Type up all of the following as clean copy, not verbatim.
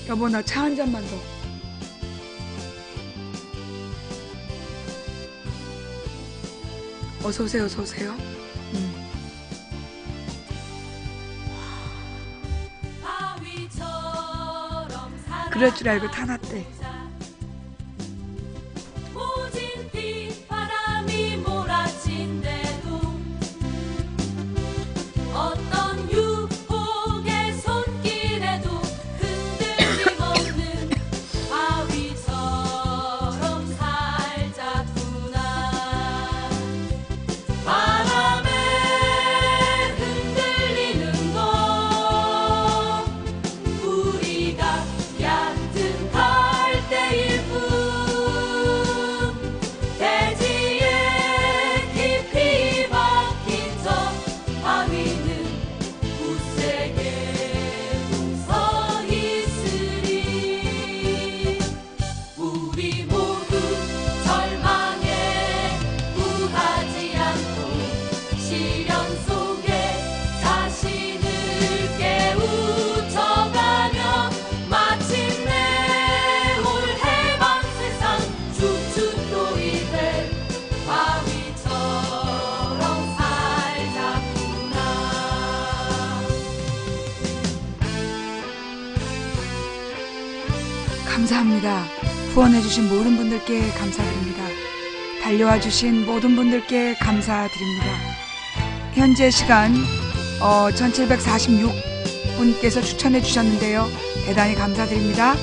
여보, 나 차 한 잔만 더. 어서오세요, 어서오세요. 그럴 줄 알고 타놨대. 감사합니다. 후원해주신 모든 분들께 감사드립니다. 달려와주신 모든 분들께 감사드립니다. 현재 시간 1746분께서 추천해주셨는데요. 대단히 감사드립니다.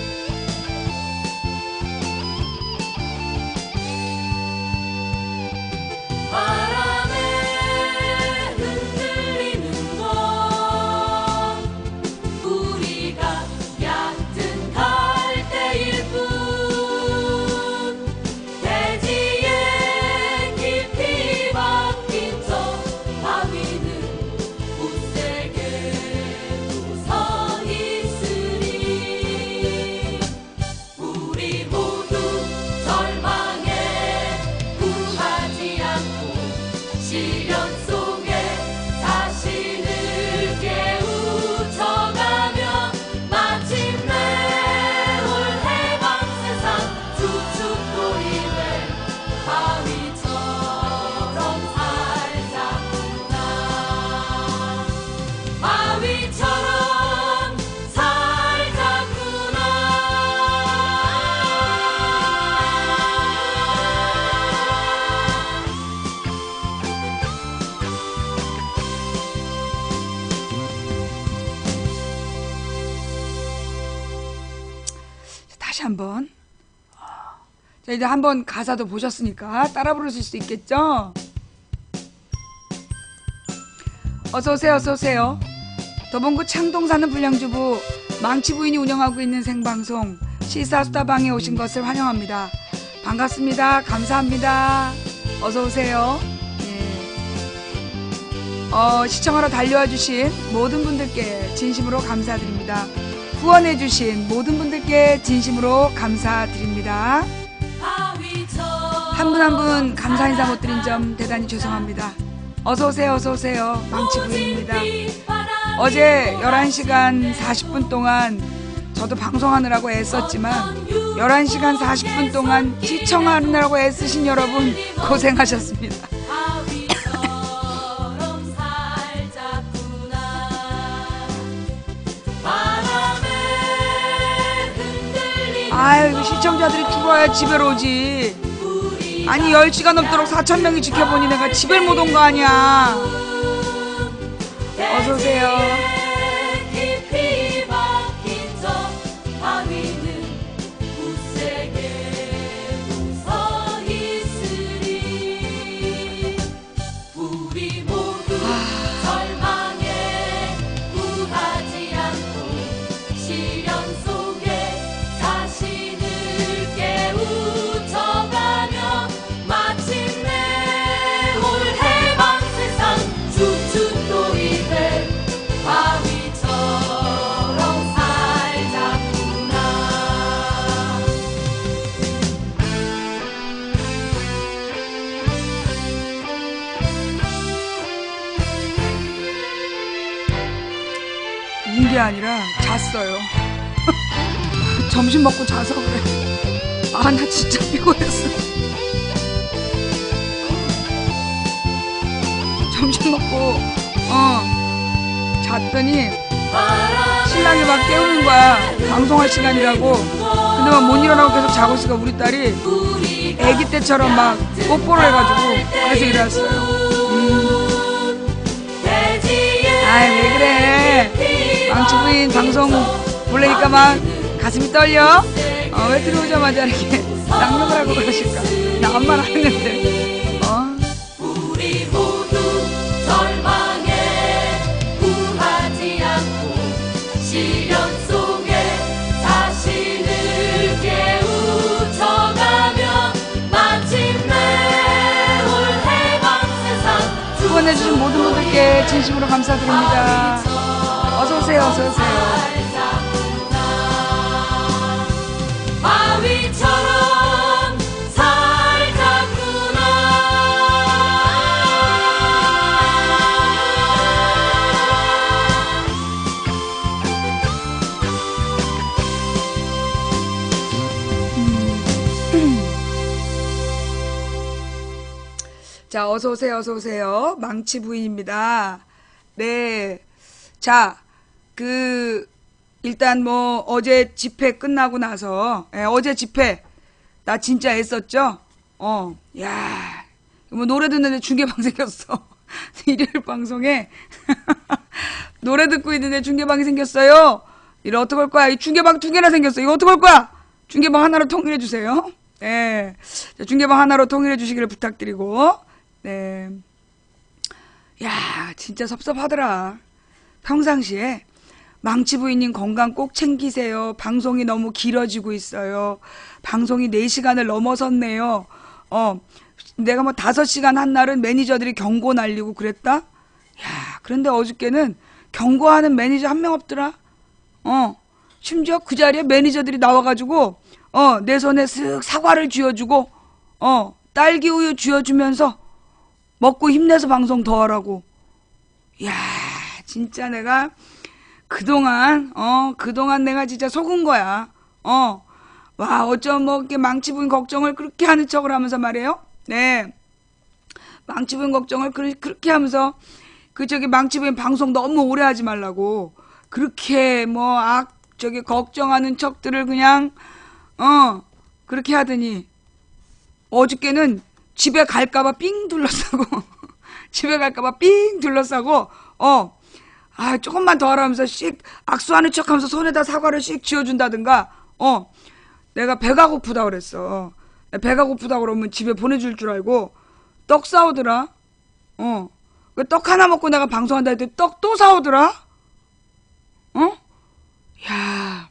다시 한번. 자, 이제 한번 가사도 보셨으니까 따라 부르실 수 있겠죠? 어서오세요, 어서오세요. 도봉구 창동 사는 불량주부 망치 부인이 운영하고 있는 생방송 시사수다방에 오신 것을 환영합니다. 반갑습니다. 감사합니다. 어서오세요. 시청하러 달려와 주신 모든 분들께 진심으로 감사드립니다. 후원해주신 모든 분들께 진심으로 감사드립니다. 한 분 한 분 감사 인사 못 드린 점 대단히 죄송합니다. 어서오세요, 어서오세요. 망치부인입니다. 어제 11시간 40분 동안 저도 방송하느라고 애썼지만 11시간 40분 동안 시청하느라고 애쓰신 여러분 고생하셨습니다. 아유, 시청자들이 죽어야 집에 오지. 아니, 10시간 넘도록 4,000명이 지켜보니 내가 집에 못 온 거 아니야. 어서오세요. 아 게 아니라 잤어요. 점심 먹고 자서 그래. 아, 나 진짜 피곤했어. 점심 먹고 잤더니 신랑이 막 깨우는 거야. 방송할 시간이라고. 근데 막 못 일어나고 계속 자고 있으니까 우리 딸이 애기 때처럼 막 뽀뽀를 해가지고 그래서 일어났어요. 아이, 왜 그래. 망치 부인 방송 보려니까 막 가슴이 떨려? 왜 들어오자마자 이렇게 낭욕을 하고 그러실까? 나 아무 말 안 했는데. 우리 모두 절망에 구하지 않고 시련 속에 자신을 깨우쳐가며 마침내 올 해방 세상 후원해주신 모든 분들께 진심으로 감사드립니다. 어서오세요, 어서오세요. 바위처럼 살자꾸나. 자, 어서오세요, 어서오세요. 망치 부인입니다. 네. 자, 일단 뭐, 어제 집회 끝나고 나서, 어제 집회, 나 진짜 애썼죠? 야, 뭐, 노래 듣는데 중계방 생겼어. 일요일 방송에, 노래 듣고 있는데 중계방이 생겼어요. 이거 어떡할 거야? 이 중계방 두 개나 생겼어. 이거 어떡할 거야? 중계방 하나로 통일해주세요. 네. 중계방 하나로 통일해주시기를 부탁드리고, 네. 야, 진짜 섭섭하더라. 평상시에 망치 부인님 건강 꼭 챙기세요. 방송이 너무 길어지고 있어요. 방송이 4시간을 넘어섰네요. 내가 뭐 5시간 한 날은 매니저들이 경고 날리고 그랬다? 야, 그런데 어저께는 경고하는 매니저 한 명 없더라? 심지어 그 자리에 매니저들이 나와가지고, 내 손에 쓱 사과를 쥐어주고, 딸기 우유 쥐어주면서 먹고 힘내서 방송 더 하라고. 야, 진짜 내가 그동안 내가 진짜 속은 거야. 와, 어쩜 뭐 이렇게 망치 부인 걱정을 그렇게 하는 척을 하면서 말이에요. 네. 망치 부인 걱정을 그렇게 하면서 망치 부인 방송 너무 오래 하지 말라고. 그렇게 뭐 걱정하는 척들을 그냥 그렇게 하더니 어저께는 집에 갈까봐 삥 둘러싸고 집에 갈까봐 삥 둘러싸고 조금만 더 하라면서 씩 악수하는 척하면서 손에다 사과를 씩 쥐어준다든가. 내가 배가 고프다 그랬어. 배가 고프다 그러면 집에 보내줄 줄 알고 떡 사오더라. 그 떡 하나 먹고 내가 방송한다 했더니 떡 또 사오더라. 야,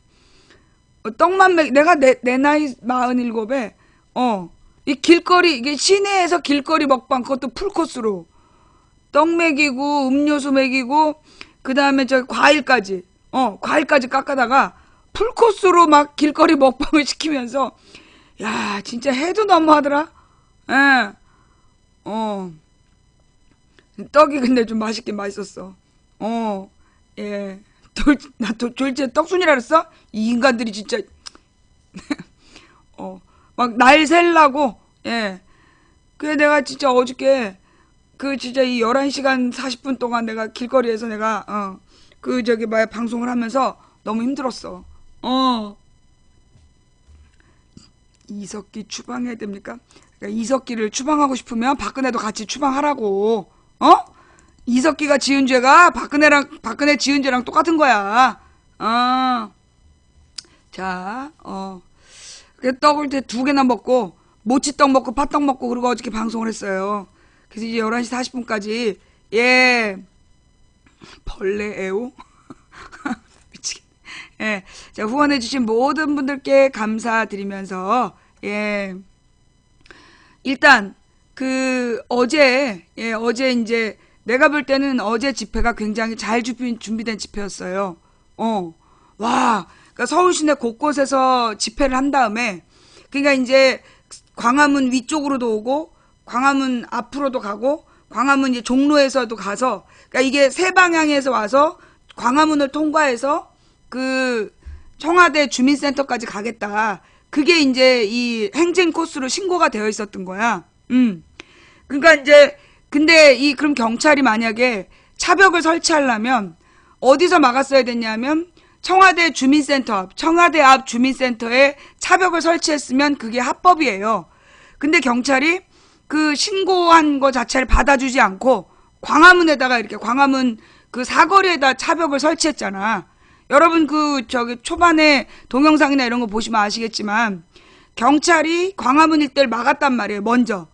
떡만 내가 내 나이 47에 이 길거리, 이게 시내에서 길거리 먹방, 그것도 풀코스로 떡 먹이고 음료수 먹이고 그 다음에 과일까지 깎아다가 풀코스로 막 길거리 먹방을 시키면서, 야, 진짜 해도 너무하더라. 예. 떡이 근데 좀 맛있긴 맛있었어. 예. 나 졸지에 떡순이라 그랬어? 이 인간들이 진짜. 막 날 셀라고. 예. 그래, 내가 진짜 어저께 진짜 이 11시간 40분 동안 내가 길거리에서 내가 방송을 하면서 너무 힘들었어. 이석기 추방해야 됩니까? 그러니까 이석기를 추방하고 싶으면 박근혜도 같이 추방하라고. 이석기가 지은 죄가 박근혜 지은 죄랑 똑같은 거야. 자, 그 떡을 2개나 먹고, 모치떡 먹고, 팥떡 먹고, 그리고 어저께 방송을 했어요. 그래서 이제 11시 40분까지, 예, 벌레 애호? 미치겠네. 예. 자, 후원해주신 모든 분들께 감사드리면서, 예. 일단, 어제 이제, 내가 볼 때는 어제 집회가 굉장히 잘 준비된 집회였어요. 와, 그러니까 서울 시내 곳곳에서 집회를 한 다음에, 그러니까 이제 광화문 위쪽으로도 오고, 광화문 앞으로도 가고, 광화문 이제 종로에서도 가서, 그러니까 이게 세 방향에서 와서 광화문을 통과해서 그 청와대 주민센터까지 가겠다. 그게 이제 이 행진 코스로 신고가 되어 있었던 거야. 그러니까 이제 근데 그럼 경찰이 만약에 차벽을 설치하려면 어디서 막았어야 됐냐면 청와대 앞 주민센터에 차벽을 설치했으면 그게 합법이에요. 근데 경찰이 그 신고한 거 자체를 받아주지 않고 광화문에다가 이렇게 광화문 그 사거리에다 차벽을 설치했잖아. 여러분 초반에 동영상이나 이런 거 보시면 아시겠지만 경찰이 광화문 일대를 막았단 말이에요. 먼저.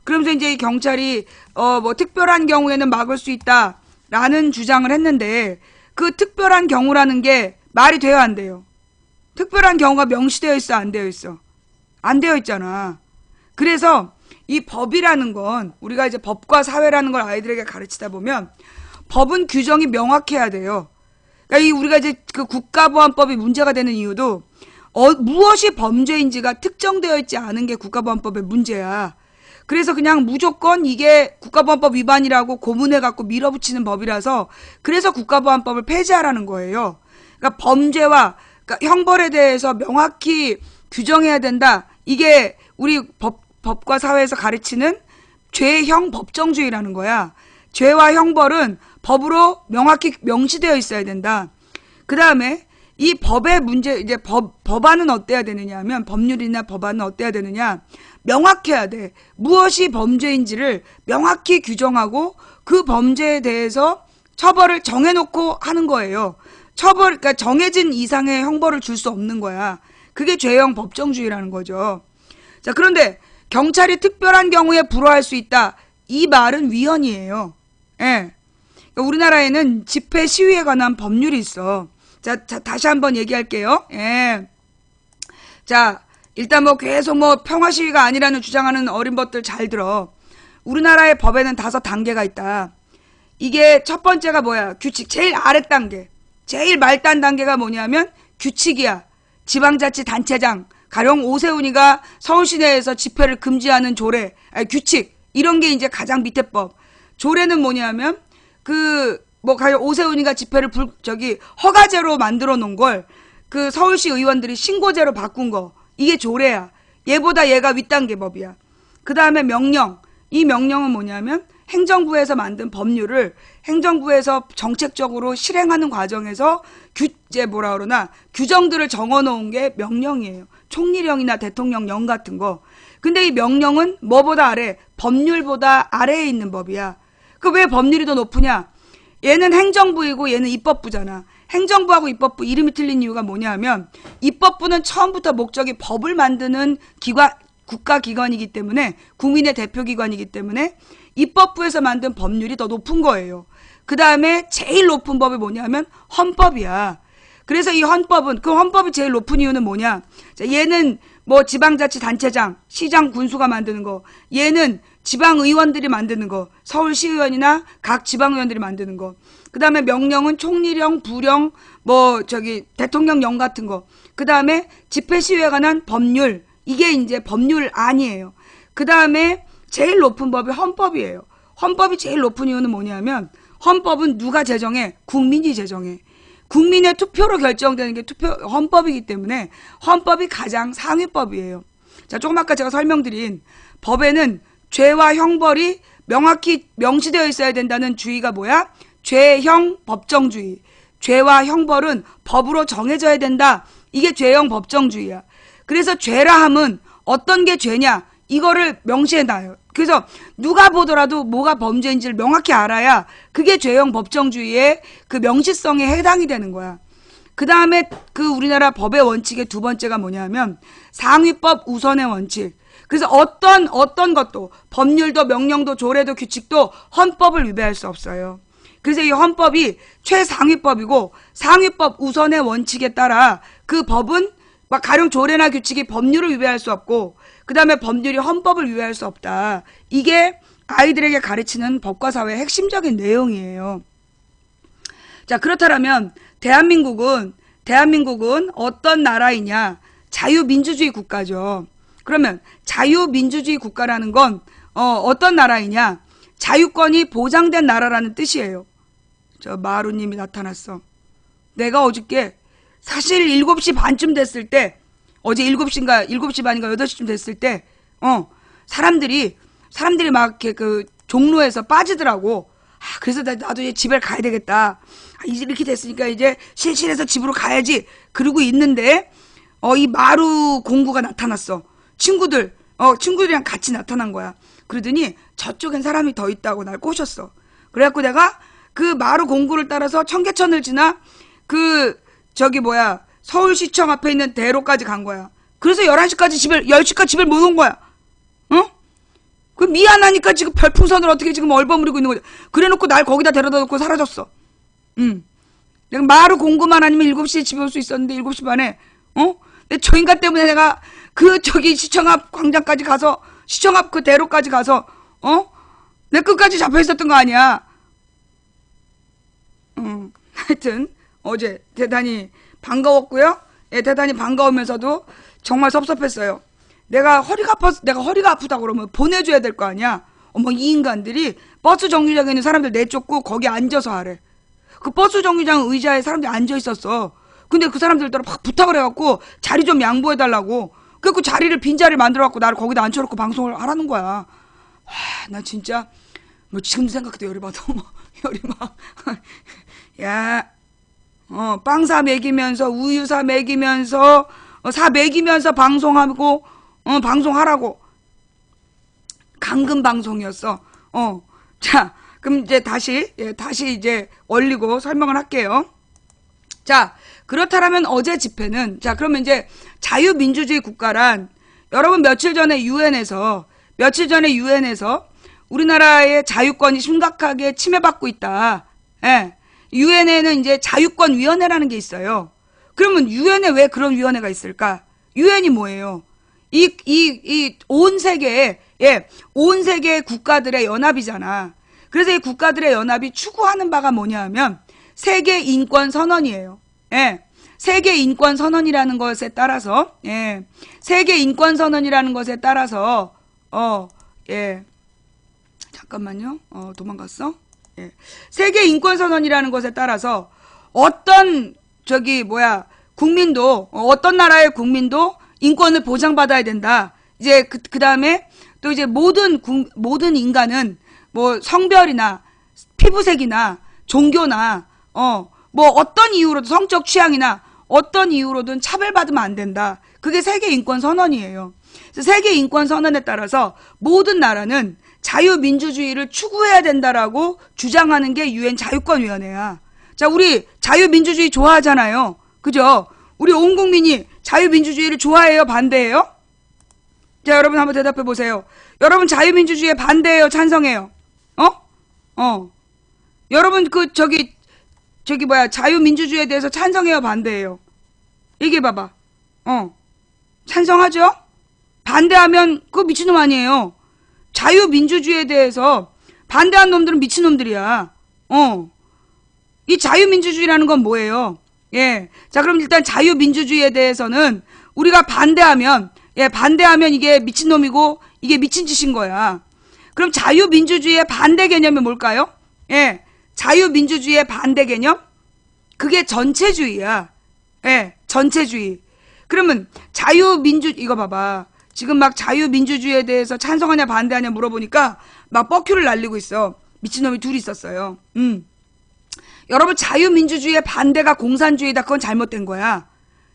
그러면서 이제 이 경찰이 뭐 특별한 경우에는 막을 수 있다라는 주장을 했는데 그 특별한 경우라는 게 말이 돼요, 안 돼요? 특별한 경우가 명시되어 있어, 안 되어 있어? 안 되어 있잖아. 그래서 이 법이라는 건 우리가 이제 법과 사회라는 걸 아이들에게 가르치다 보면 법은 규정이 명확해야 돼요. 그러니까 우리가 이제 그 국가보안법이 문제가 되는 이유도 무엇이 범죄인지가 특정되어 있지 않은 게 국가보안법의 문제야. 그래서 그냥 무조건 이게 국가보안법 위반이라고 고문해갖고 밀어붙이는 법이라서 그래서 국가보안법을 폐지하라는 거예요. 그러니까 범죄와 그러니까 형벌에 대해서 명확히 규정해야 된다. 이게 우리 법과 사회에서 가르치는 죄형 법정주의라는 거야. 죄와 형벌은 법으로 명확히 명시되어 있어야 된다. 그 다음에 이 법의 문제, 이제 법안은 어때야 되느냐 하면 법률이나 법안은 어때야 되느냐. 명확해야 돼. 무엇이 범죄인지를 명확히 규정하고 그 범죄에 대해서 처벌을 정해놓고 하는 거예요. 그러니까 정해진 이상의 형벌을 줄 수 없는 거야. 그게 죄형 법정주의라는 거죠. 자, 그런데 경찰이 특별한 경우에 불허할 수 있다. 이 말은 위헌이에요. 예. 그러니까 우리나라에는 집회 시위에 관한 법률이 있어. 자, 다시 한번 얘기할게요. 예. 자, 일단 뭐 계속 뭐 평화 시위가 아니라는 주장하는 어린 것들 잘 들어. 우리나라의 법에는 5단계가 있다. 이게 첫 번째가 뭐야? 규칙. 제일 아랫 단계. 제일 말단 단계가 뭐냐면 규칙이야. 지방자치단체장, 가령 오세훈이가 서울시내에서 집회를 금지하는 조례, 규칙. 이런 게 이제 가장 밑에 법. 조례는 뭐냐면 가령 오세훈이가 집회를 허가제로 만들어 놓은 걸 그 서울시 의원들이 신고제로 바꾼 거. 이게 조례야. 얘보다 얘가 윗단계 법이야. 그 다음에 명령. 이 명령은 뭐냐면 행정부에서 만든 법률을 행정부에서 정책적으로 실행하는 과정에서 규정들을 적어 놓은 게 명령이에요. 총리령이나 대통령령 같은 거. 근데 이 명령은 뭐보다 아래? 법률보다 아래에 있는 법이야. 그 왜 법률이 더 높으냐? 얘는 행정부이고 얘는 입법부잖아. 행정부하고 입법부 이름이 틀린 이유가 뭐냐 하면 입법부는 처음부터 목적이 법을 만드는 국가기관이기 때문에 국민의 대표기관이기 때문에 입법부에서 만든 법률이 더 높은 거예요. 그 다음에 제일 높은 법이 뭐냐 하면 헌법이야. 그래서 이 헌법은 그 헌법이 제일 높은 이유는 뭐냐? 자, 얘는 뭐 지방자치단체장, 시장 군수가 만드는 거, 얘는 지방의원들이 만드는 거, 서울시의원이나 각 지방의원들이 만드는 거. 그 다음에 명령은 총리령, 부령, 대통령령 같은 거. 그 다음에 집회 시위에 관한 법률, 이게 이제 법률안이에요. 그 다음에 제일 높은 법이 헌법이에요. 헌법이 제일 높은 이유는 뭐냐면 헌법은 누가 제정해? 국민이 제정해. 국민의 투표로 결정되는 게 헌법이기 때문에 헌법이 가장 상위법이에요. 자, 조금 아까 제가 설명드린 법에는 죄와 형벌이 명확히 명시되어 있어야 된다는 주의가 뭐야? 죄형 법정주의. 죄와 형벌은 법으로 정해져야 된다. 이게 죄형 법정주의야. 그래서 죄라 함은 어떤 게 죄냐? 이거를 명시해놔요. 그래서 누가 보더라도 뭐가 범죄인지를 명확히 알아야 그게 죄형 법정주의의 그 명시성에 해당이 되는 거야. 그 다음에 그 우리나라 법의 원칙의 두 번째가 뭐냐면 상위법 우선의 원칙. 그래서 어떤 것도 법률도 명령도 조례도 규칙도 헌법을 위배할 수 없어요. 그래서 이 헌법이 최상위법이고 상위법 우선의 원칙에 따라 그 법은 가령 조례나 규칙이 법률을 위배할 수 없고 그 다음에 법률이 헌법을 위배할 수 없다. 이게 아이들에게 가르치는 법과 사회의 핵심적인 내용이에요. 자, 그렇다면 대한민국은 어떤 나라이냐? 자유민주주의 국가죠. 그러면 자유민주주의 국가라는 건 어떤 나라이냐? 자유권이 보장된 나라라는 뜻이에요. 저 마루님이 나타났어. 내가 어저께 사실 7시 반쯤 됐을 때, 어제 7시인가 7시 반인가 8시쯤 됐을 때 사람들이 막 이렇게 그 종로에서 빠지더라고. 그래서 나도 이제 집에 가야 되겠다. 이렇게 됐으니까 이제 실실해서 집으로 가야지. 그러고 있는데 이 마루 공구가 나타났어. 친구들이랑 같이 나타난 거야. 그러더니 저쪽엔 사람이 더 있다고 날 꼬셨어. 그래갖고 내가 그 마루 공구를 따라서 청계천을 지나 서울시청 앞에 있는 대로까지 간 거야. 그래서 10시까지 집을 못 온 거야. 그 미안하니까 지금 별풍선을 어떻게 지금 얼버무리고 있는 거지. 그래 놓고 날 거기다 데려다 놓고 사라졌어. 내가 마루 공구만 아니면 7시에 집에 올 수 있었는데 7시 반에 근데 저 인간 때문에 내가 시청 앞 광장까지 가서 시청 앞 그 대로까지 가서 내 끝까지 잡혀 있었던 거 아니야. 하여튼 어제 대단히 반가웠고요. 예, 대단히 반가우면서도 정말 섭섭했어요. 내가 허리가 아프다고 그러면 보내줘야 될 거 아니야. 이 인간들이 버스 정류장에 있는 사람들 내쫓고 거기 앉아서 하래. 그 버스 정류장 의자에 사람들이 앉아 있었어. 근데 그 사람들더러 막 부탁을 해갖고 자리 좀 양보해달라고. 그래갖고 빈 자리를 만들어갖고 나를 거기다 앉혀놓고 방송을 하라는 거야. 나 진짜 지금 생각해도 열이 받아. 열이 막. 야, 빵 사 먹이면서 우유 사 먹이면서 사 먹이면서 방송하고 방송하라고. 강금 방송이었어. 자, 그럼 이제 다시 이제 올리고 설명을 할게요. 자, 그렇다면 어제 집회는, 자, 그러면 이제 자유민주주의 국가란, 여러분 며칠 전에 유엔에서 우리나라의 자유권이 심각하게 침해받고 있다. 예. 유엔에는 이제 자유권위원회라는 게 있어요. 그러면 유엔에 왜 그런 위원회가 있을까? 유엔이 뭐예요? 온 세계의 국가들의 연합이잖아. 그래서 이 국가들의 연합이 추구하는 바가 뭐냐 하면 세계 인권 선언이에요. 예. 세계 인권 선언이라는 것에 따라서, 세계 인권 선언이라는 것에 따라서, 잠깐만요. 도망갔어? 예. 세계 인권 선언이라는 것에 따라서 어떤 국민도 어떤 나라의 국민도 인권을 보장받아야 된다. 이제 그 다음에 또 이제 모든 인간은 뭐 성별이나 피부색이나 종교나 어떤 이유로든 성적 취향이나 어떤 이유로든 차별받으면 안 된다. 그게 세계 인권 선언이에요. 그래서 세계 인권 선언에 따라서 모든 나라는 자유민주주의를 추구해야 된다라고 주장하는 게 유엔 자유권위원회야. 자, 우리 자유민주주의 좋아하잖아요. 그죠? 우리 온 국민이 자유민주주의를 좋아해요? 반대해요? 자, 여러분 한번 대답해 보세요. 여러분 자유민주주의에 반대해요? 찬성해요? 여러분 자유민주주의에 대해서 찬성해요? 반대해요? 얘기해봐봐. 찬성하죠? 반대하면 그거 미친놈 아니에요. 자유민주주의에 대해서 반대한 놈들은 미친놈들이야. 이 자유민주주의라는 건 뭐예요? 예. 자, 그럼 일단 자유민주주의에 대해서는 우리가 반대하면 이게 미친놈이고 이게 미친 짓인 거야. 그럼 자유민주주의의 반대 개념이 뭘까요? 예. 자유민주주의의 반대 개념? 그게 전체주의야. 예. 전체주의. 그러면 이거 봐봐. 지금 막 자유민주주의에 대해서 찬성하냐 반대하냐 물어보니까 막 뻑큐를 날리고 있어. 미친놈이 둘이 있었어요. 여러분 자유민주주의의 반대가 공산주의다. 그건 잘못된 거야.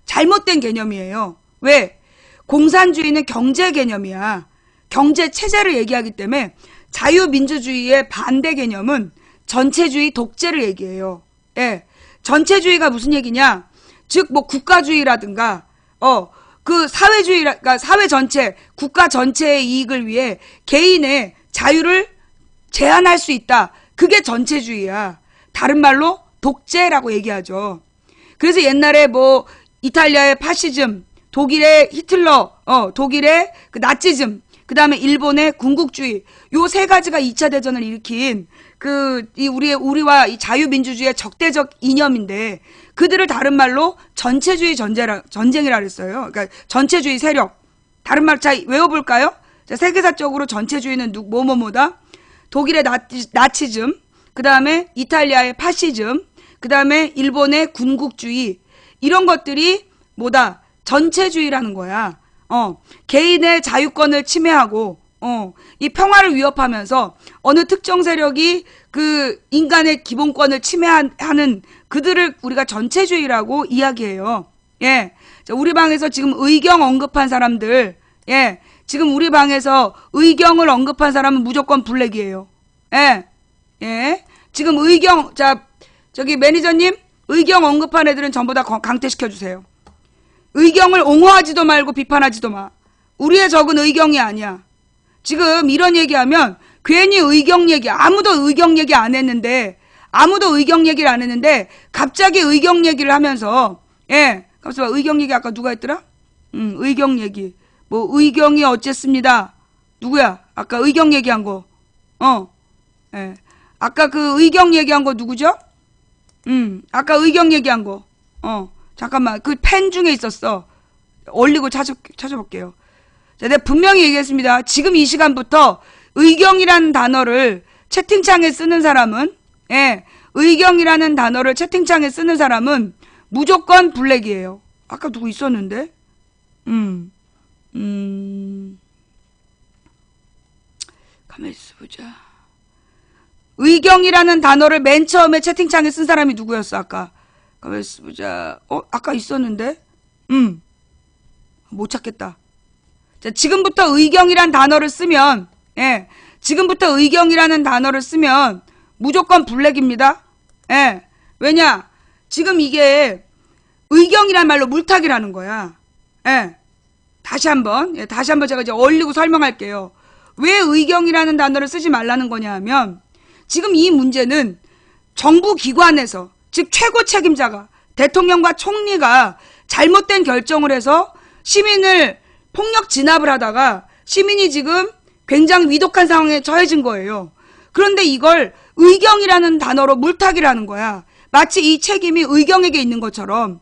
잘못된 개념이에요. 왜? 공산주의는 경제 개념이야. 경제 체제를 얘기하기 때문에 자유민주주의의 반대 개념은 전체주의 독재를 얘기해요. 예. 전체주의가 무슨 얘기냐? 즉 뭐 국가주의라든가 그 사회주의가 사회 전체, 국가 전체의 이익을 위해 개인의 자유를 제한할 수 있다. 그게 전체주의야. 다른 말로 독재라고 얘기하죠. 그래서 옛날에 뭐 이탈리아의 파시즘, 독일의 히틀러, 독일의 그 나치즘, 그 다음에 일본의 군국주의, 요 세 가지가 2차 대전을 일으킨 우리와 이 자유민주주의의 적대적 이념인데, 그들을 다른 말로 전체주의 전쟁이라 그랬어요. 그러니까 전체주의 세력. 다른 말, 자, 외워볼까요? 자, 세계사적으로 전체주의는 뭐뭐뭐다? 독일의 나치즘, 그 다음에 이탈리아의 파시즘, 그 다음에 일본의 군국주의, 이런 것들이 뭐다? 전체주의라는 거야. 개인의 자유권을 침해하고, 이 평화를 위협하면서 어느 특정 세력이 그 인간의 기본권을 침해하는 그들을 우리가 전체주의라고 이야기해요. 예. 자, 우리 방에서 지금 의경 언급한 사람들, 예. 지금 우리 방에서 의경을 언급한 사람은 무조건 블랙이에요. 예. 예. 지금 의경, 자, 저기 매니저님, 의경 언급한 애들은 전부 다 강퇴시켜주세요. 의경을 옹호하지도 말고 비판하지도 마. 우리의 적은 의경이 아니야. 지금 이런 얘기하면 괜히 의경 얘기, 아무도 의경 얘기 안 했는데, 갑자기 의경 얘기를 하면서, 예. 잠시만, 의경 얘기 아까 누가 했더라? 의경 얘기. 뭐, 의경이 어쨌습니다. 누구야? 아까 의경 얘기한 거. 예. 아까 그 의경 얘기한 거 누구죠? 아까 의경 얘기한 거. 잠깐만. 그 펜 중에 있었어. 올리고 찾아볼게요. 자, 내가 분명히 얘기했습니다. 지금 이 시간부터 의경이라는 단어를 채팅창에 쓰는 사람은, 예, 의경이라는 단어를 채팅창에 쓰는 사람은 무조건 블랙이에요. 아까 누구 있었는데? 가만히 있어보자. 의경이라는 단어를 맨 처음에 채팅창에 쓴 사람이 누구였어, 아까? 가만히 있어보자. 아까 있었는데? 못 찾겠다. 자, 지금부터 의경이란 단어를 쓰면, 예, 지금부터 의경이라는 단어를 쓰면 무조건 블랙입니다. 예, 왜냐? 지금 이게 의경이란 말로 물타기라는 거야. 예, 다시 한번 제가 이제 얼리고 설명할게요. 왜 의경이라는 단어를 쓰지 말라는 거냐 하면, 지금 이 문제는 정부 기관에서, 즉 최고 책임자가, 대통령과 총리가 잘못된 결정을 해서 시민을 폭력 진압을 하다가 시민이 지금 굉장히 위독한 상황에 처해진 거예요. 그런데 이걸 의경이라는 단어로 물타기를 하는 거야. 마치 이 책임이 의경에게 있는 것처럼.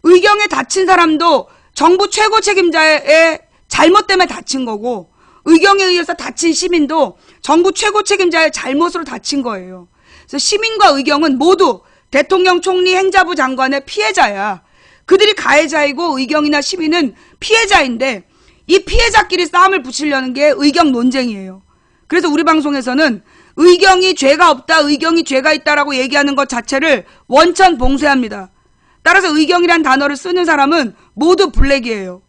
의경에 다친 사람도 정부 최고 책임자의 잘못 때문에 다친 거고, 의경에 의해서 다친 시민도 정부 최고 책임자의 잘못으로 다친 거예요. 그래서 시민과 의경은 모두 대통령, 총리, 행자부 장관의 피해자야. 그들이 가해자이고 의경이나 시민은 피해자인데, 이 피해자끼리 싸움을 붙이려는 게 의경 논쟁이에요. 그래서 우리 방송에서는 의경이 죄가 없다, 의경이 죄가 있다라고 얘기하는 것 자체를 원천 봉쇄합니다. 따라서 의경이란 단어를 쓰는 사람은 모두 블랙이에요.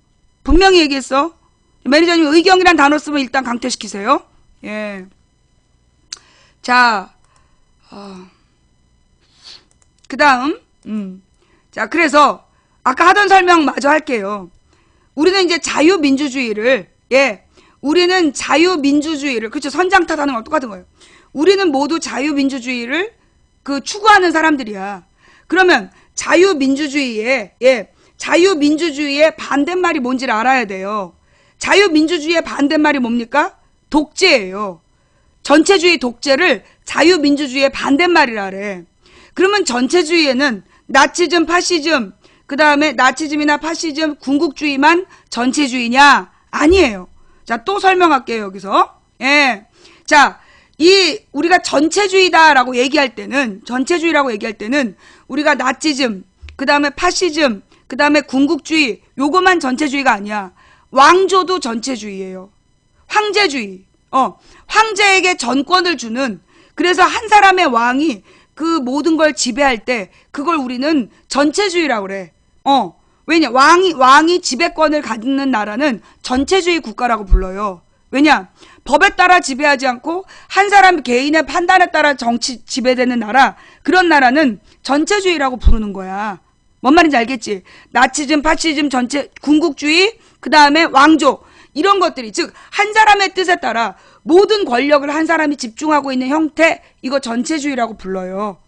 분명히 얘기했어. 매니저님, 의경이란 단어 쓰면 일단 강퇴시키세요. 예. 자, 그 다음, 자, 그래서 아까 하던 설명 마저 할게요. 우리는 이제 자유민주주의를, 예, 우리는 자유민주주의를, 그렇죠, 선장 탓하는 거랑 똑같은 거예요. 우리는 모두 자유민주주의를 추구하는 사람들이야. 그러면 자유민주주의의, 예, 자유민주주의의 반대말이 뭔지를 알아야 돼요. 자유민주주의의 반대말이 뭡니까? 독재예요. 전체주의 독재를 자유민주주의의 반대말이라래. 그러면 전체주의에는 나치즘, 파시즘, 그 다음에 나치즘이나 파시즘, 군국주의만 전체주의냐? 아니에요. 자, 또 설명할게요, 여기서. 예. 자, 우리가 전체주의다라고 얘기할 때는, 우리가 나치즘, 그 다음에 파시즘, 그 다음에 군국주의, 요거만 전체주의가 아니야. 왕조도 전체주의예요. 황제주의. 황제에게 전권을 주는, 그래서 한 사람의 왕이 그 모든 걸 지배할 때 그걸 우리는 전체주의라고 그래. 왜냐? 왕이 지배권을 갖는 나라는 전체주의 국가라고 불러요. 왜냐? 법에 따라 지배하지 않고 한 사람 개인의 판단에 따라 정치 지배되는 나라, 그런 나라는 전체주의라고 부르는 거야. 뭔 말인지 알겠지? 나치즘, 파시즘, 전체 군국주의, 그 다음에 왕조, 이런 것들이, 즉 한 사람의 뜻에 따라 모든 권력을 한 사람이 집중하고 있는 형태, 이거 전체주의라고 불러요.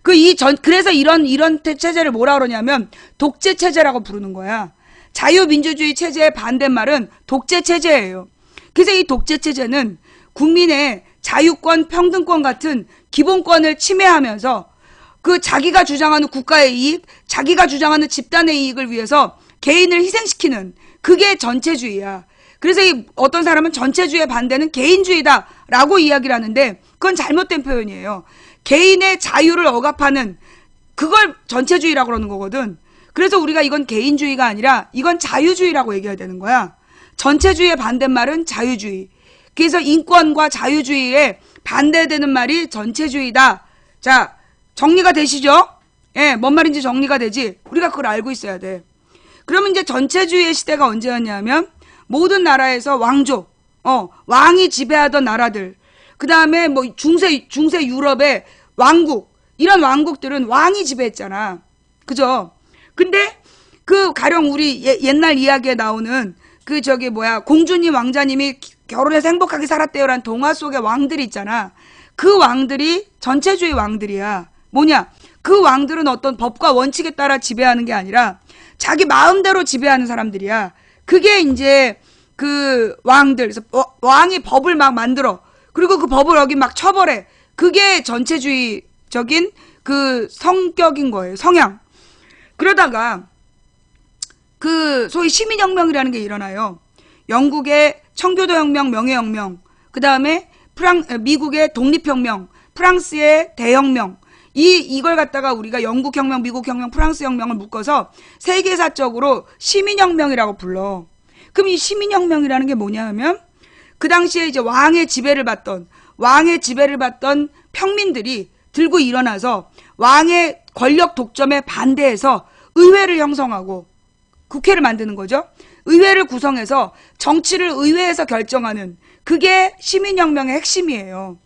그래서 이런 체제를 뭐라 그러냐면 독재 체제라고 부르는 거야. 자유민주주의 체제의 반대말은 독재 체제예요. 그래서 이 독재 체제는 국민의 자유권, 평등권 같은 기본권을 침해하면서 자기가 주장하는 국가의 이익, 자기가 주장하는 집단의 이익을 위해서 개인을 희생시키는, 그게 전체주의야. 그래서 어떤 사람은 전체주의의 반대는 개인주의다라고 이야기를 하는데, 그건 잘못된 표현이에요. 개인의 자유를 억압하는 그걸 전체주의라고 그러는 거거든. 그래서 우리가 이건 개인주의가 아니라 이건 자유주의라고 얘기해야 되는 거야. 전체주의의 반대말은 자유주의. 그래서 인권과 자유주의에 반대되는 말이 전체주의다. 자, 정리가 되시죠? 예, 뭔 말인지 정리가 되지? 우리가 그걸 알고 있어야 돼. 그러면 이제 전체주의의 시대가 언제였냐면 모든 나라에서 왕조, 왕이 지배하던 나라들, 그 다음에 뭐 중세 유럽의 왕국, 이런 왕국들은 왕이 지배했잖아. 그죠? 근데 그 가령 우리 옛날 이야기에 나오는 그 공주님 왕자님이 결혼해서 행복하게 살았대요라는 동화 속의 왕들이 있잖아. 그 왕들이 전체주의 왕들이야. 뭐냐? 그 왕들은 어떤 법과 원칙에 따라 지배하는 게 아니라 자기 마음대로 지배하는 사람들이야. 그게 이제 그 왕들. 그래서 왕이 법을 막 만들어. 그리고 그 법을 여기 막 처벌해. 그게 전체주의적인 그 성격인 거예요. 성향. 그러다가 그 소위 시민혁명이라는 게 일어나요. 영국의 청교도혁명, 명예혁명, 그 다음에 미국의 독립혁명, 프랑스의 대혁명, 이걸 갖다가 우리가 영국혁명, 미국혁명, 프랑스혁명을 묶어서 세계사적으로 시민혁명이라고 불러. 그럼 이 시민혁명이라는 게 뭐냐 하면 그 당시에 이제 왕의 지배를 받던 평민들이 들고 일어나서 왕의 권력 독점에 반대해서 의회를 형성하고 국회를 만드는 거죠. 의회를 구성해서 정치를 의회에서 결정하는 그게 시민혁명의 핵심이에요.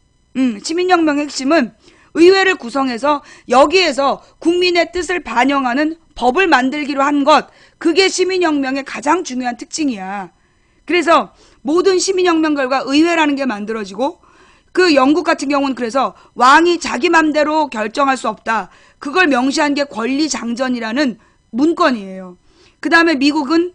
시민혁명의 핵심은 의회를 구성해서 여기에서 국민의 뜻을 반영하는 법을 만들기로 한 것, 그게 시민혁명의 가장 중요한 특징이야. 그래서 모든 시민혁명 결과 의회라는 게 만들어지고 그 영국 같은 경우는 그래서 왕이 자기 맘대로 결정할 수 없다. 그걸 명시한 게 권리장전이라는 문건이에요. 그 다음에 미국은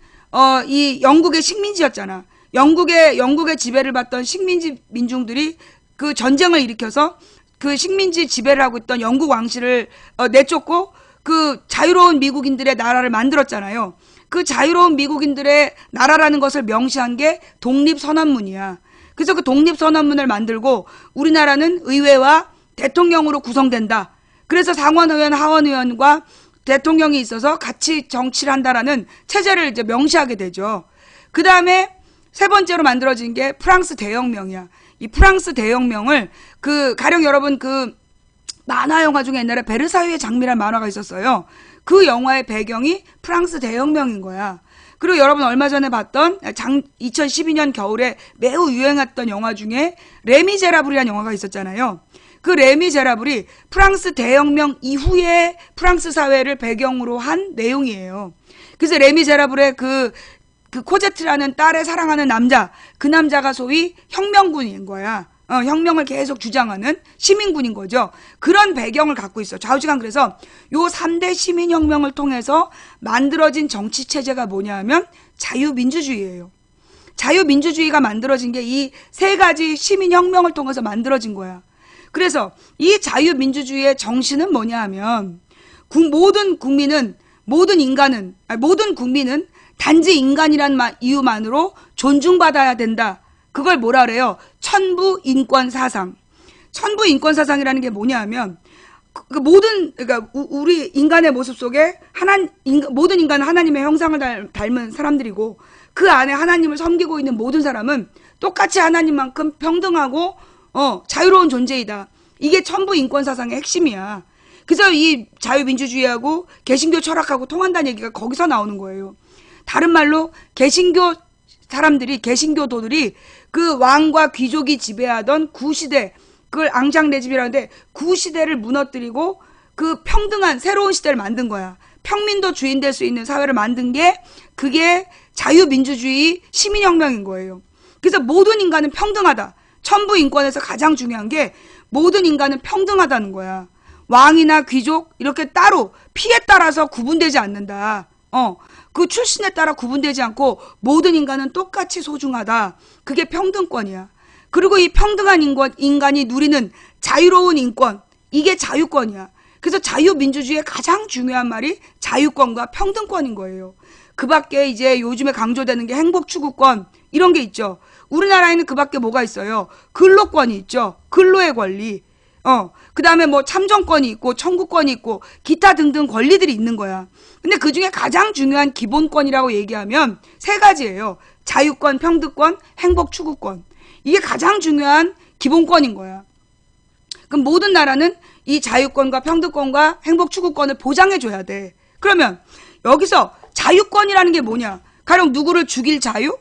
이 영국의 식민지였잖아. 영국의 지배를 받던 식민지 민중들이 그 전쟁을 일으켜서 그 식민지 지배를 하고 있던 영국 왕실을 내쫓고 그 자유로운 미국인들의 나라를 만들었잖아요. 그 자유로운 미국인들의 나라라는 것을 명시한 게 독립선언문이야. 그래서 그 독립선언문을 만들고 우리나라는 의회와 대통령으로 구성된다. 그래서 상원의원, 하원의원과 대통령이 있어서 같이 정치를 한다라는 체제를 이제 명시하게 되죠. 그 다음에 세 번째로 만들어진 게 프랑스 대혁명이야. 이 프랑스 대혁명을 가령 여러분 그 만화 영화 중에 옛날에 베르사유의 장미라는 만화가 있었어요. 그 영화의 배경이 프랑스 대혁명인 거야. 그리고 여러분 얼마 전에 봤던 2012년 겨울에 매우 유행했던 영화 중에 레미제라블이라는 영화가 있었잖아요. 그 레미제라블이 프랑스 대혁명 이후에 프랑스 사회를 배경으로 한 내용이에요. 그래서 레미제라블의 그 코제트라는 딸을 사랑하는 남자, 그 남자가 소위 혁명군인 거야. 혁명을 계속 주장하는 시민군인 거죠. 그런 배경을 갖고 있어. 좌우지간. 그래서 요 3대 시민혁명을 통해서 만들어진 정치체제가 뭐냐 하면 자유민주주의예요. 자유민주주의가 만들어진 게 이 세 가지 시민혁명을 통해서 만들어진 거야. 그래서 이 자유민주주의의 정신은 뭐냐 하면 모든 국민은 단지 인간이란 이유만으로 존중받아야 된다. 그걸 뭐라 그래요? 천부인권사상. 천부인권사상이라는 게 뭐냐 하면 그러니까 우리 인간의 모습 속에 모든 인간은 하나님의 형상을 닮은 사람들이고 그 안에 하나님을 섬기고 있는 모든 사람은 똑같이 하나님만큼 평등하고 자유로운 존재이다. 이게 천부인권사상의 핵심이야. 그래서 이 자유민주주의하고 개신교 철학하고 통한다는 얘기가 거기서 나오는 거예요. 다른 말로 개신교도들이 그 왕과 귀족이 지배하던 구시대, 그걸 앙샹레집이라는데 구시대를 무너뜨리고 그 평등한 새로운 시대를 만든 거야. 평민도 주인 될 수 있는 사회를 만든 게 그게 자유민주주의 시민혁명인 거예요. 그래서 모든 인간은 평등하다. 천부인권에서 가장 중요한 게 모든 인간은 평등하다는 거야. 왕이나 귀족 이렇게 따로 피에 따라서 구분되지 않는다. 그 출신에 따라 구분되지 않고 모든 인간은 똑같이 소중하다. 그게 평등권이야. 그리고 이 평등한 인간이 누리는 자유로운 인권, 이게 자유권이야. 그래서 자유민주주의의 가장 중요한 말이 자유권과 평등권인 거예요. 그 밖에 이제 요즘에 강조되는 게 행복추구권 이런 게 있죠. 우리나라에는 그 밖에 뭐가 있어요? 근로권이 있죠. 근로의 권리. 그 다음에 뭐 참정권이 있고 청구권이 있고 기타 등등 권리들이 있는 거야. 근데 그 중에 가장 중요한 기본권이라고 얘기하면 세 가지예요. 자유권, 평등권, 행복추구권. 이게 가장 중요한 기본권인 거야. 그럼 모든 나라는 이 자유권과 평등권과 행복추구권을 보장해줘야 돼. 그러면 여기서 자유권이라는 게 뭐냐? 가령 누구를 죽일 자유?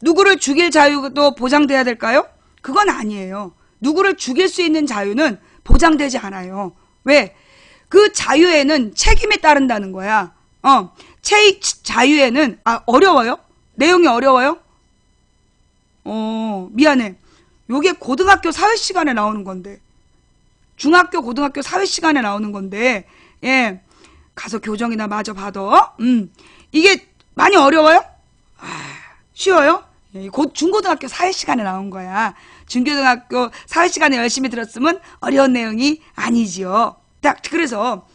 누구를 죽일 자유도 보장돼야 될까요? 그건 아니에요. 누구를 죽일 수 있는 자유는 보장되지 않아요. 왜? 그 자유에는 책임이 따른다는 거야. 자유에는, 어려워요? 내용이 어려워요? 미안해. 요게 고등학교 사회시간에 나오는 건데. 중학교, 고등학교 사회시간에 나오는 건데, 예. 가서 교정이나 마저 받아. 이게 많이 어려워요? 쉬워요? 곧 중고등학교 사회시간에 나온 거야. 중고등학교 사회시간에 열심히 들었으면 어려운 내용이 아니지요. 딱, 그래서,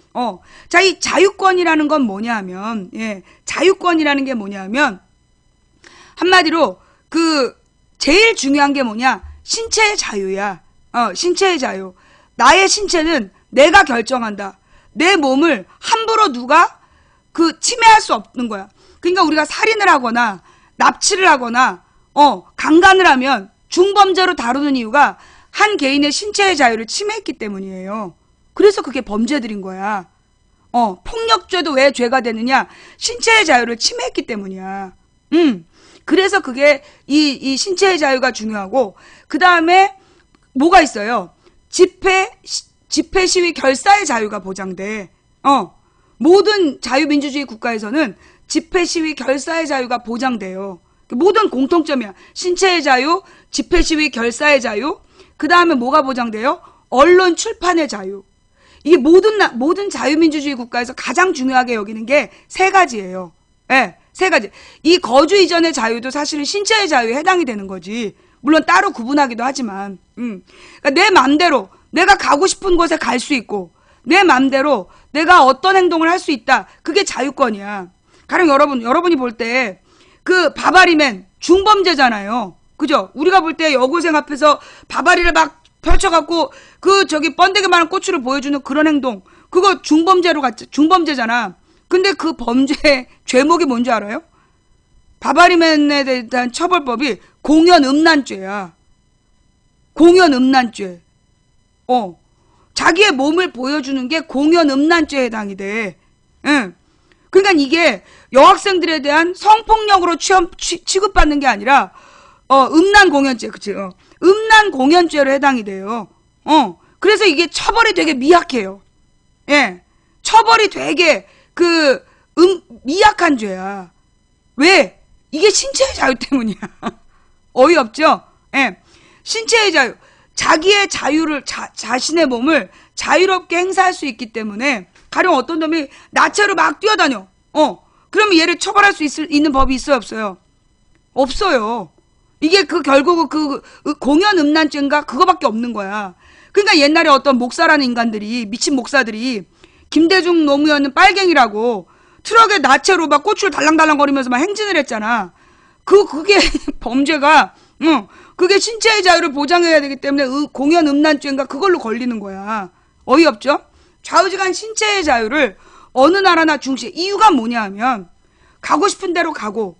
자, 이 자유권이라는 건 뭐냐 하면, 예. 자유권이라는 게 뭐냐 하면, 한마디로, 제일 중요한 게 뭐냐? 신체의 자유야. 신체의 자유. 나의 신체는 내가 결정한다. 내 몸을 함부로 누가 침해할 수 없는 거야. 그러니까 우리가 살인을 하거나 납치를 하거나 강간을 하면 중범죄로 다루는 이유가 한 개인의 신체의 자유를 침해했기 때문이에요. 그래서 그게 범죄들인 거야. 폭력죄도 왜 죄가 되느냐? 신체의 자유를 침해했기 때문이야. 그래서 그게 이 신체의 자유가 중요하고, 그 다음에 뭐가 있어요? 집회 시위 결사의 자유가 보장돼. 모든 자유민주주의 국가에서는 집회 시위 결사의 자유가 보장돼요. 모든 공통점이야. 신체의 자유, 집회 시위 결사의 자유, 그 다음에 뭐가 보장돼요? 언론 출판의 자유. 이게 모든 자유민주주의 국가에서 가장 중요하게 여기는 게 세 가지예요. 예, 세 가지. 이 거주 이전의 자유도 사실은 신체의 자유에 해당이 되는 거지. 물론 따로 구분하기도 하지만, 그러니까 내 맘대로 내가 가고 싶은 곳에 갈 수 있고, 내 맘대로 내가 어떤 행동을 할 수 있다. 그게 자유권이야. 가령 여러분이 볼 때 바바리맨 중범죄잖아요. 그죠? 우리가 볼 때 여고생 앞에서 바바리를 막 펼쳐갖고 번데기만한 꼬추를 보여주는 그런 행동, 그거 중범죄잖아. 근데 그 범죄의 죄목이 뭔지 알아요? 바바리맨에 대한 처벌법이 공연음란죄야. 공연음란죄. 자기의 몸을 보여주는 게 공연음란죄에 해당이 돼. 응. 그러니까 이게 여학생들에 대한 성폭력으로 취급받는 게 아니라 음란공연죄, 그치? 음란공연죄로 해당이 돼요. 그래서 이게 처벌이 되게 미약해요. 예. 처벌이 되게 미약한 죄야. 왜? 이게 신체의 자유 때문이야. 어이없죠? 예. 신체의 자유. 자기의 자유를, 자신의 몸을 자유롭게 행사할 수 있기 때문에, 가령 어떤 놈이 나체로 막 뛰어다녀. 그러면 얘를 처벌할 수 있는 법이 있어요, 없어요? 없어요. 이게 결국 공연 음란죄인가? 그거밖에 없는 거야. 그러니까 옛날에 어떤 목사라는 인간들이, 미친 목사들이, 김대중 노무현은 빨갱이라고 트럭에 나체로 막 꼬추를 달랑달랑거리면서 막 행진을 했잖아. 그게 범죄가, 그게 신체의 자유를 보장해야 되기 때문에 공연 음란죄인가? 그걸로 걸리는 거야. 어이없죠? 좌우지간 신체의 자유를 어느 나라나 중시해. 이유가 뭐냐 하면, 가고 싶은 대로 가고,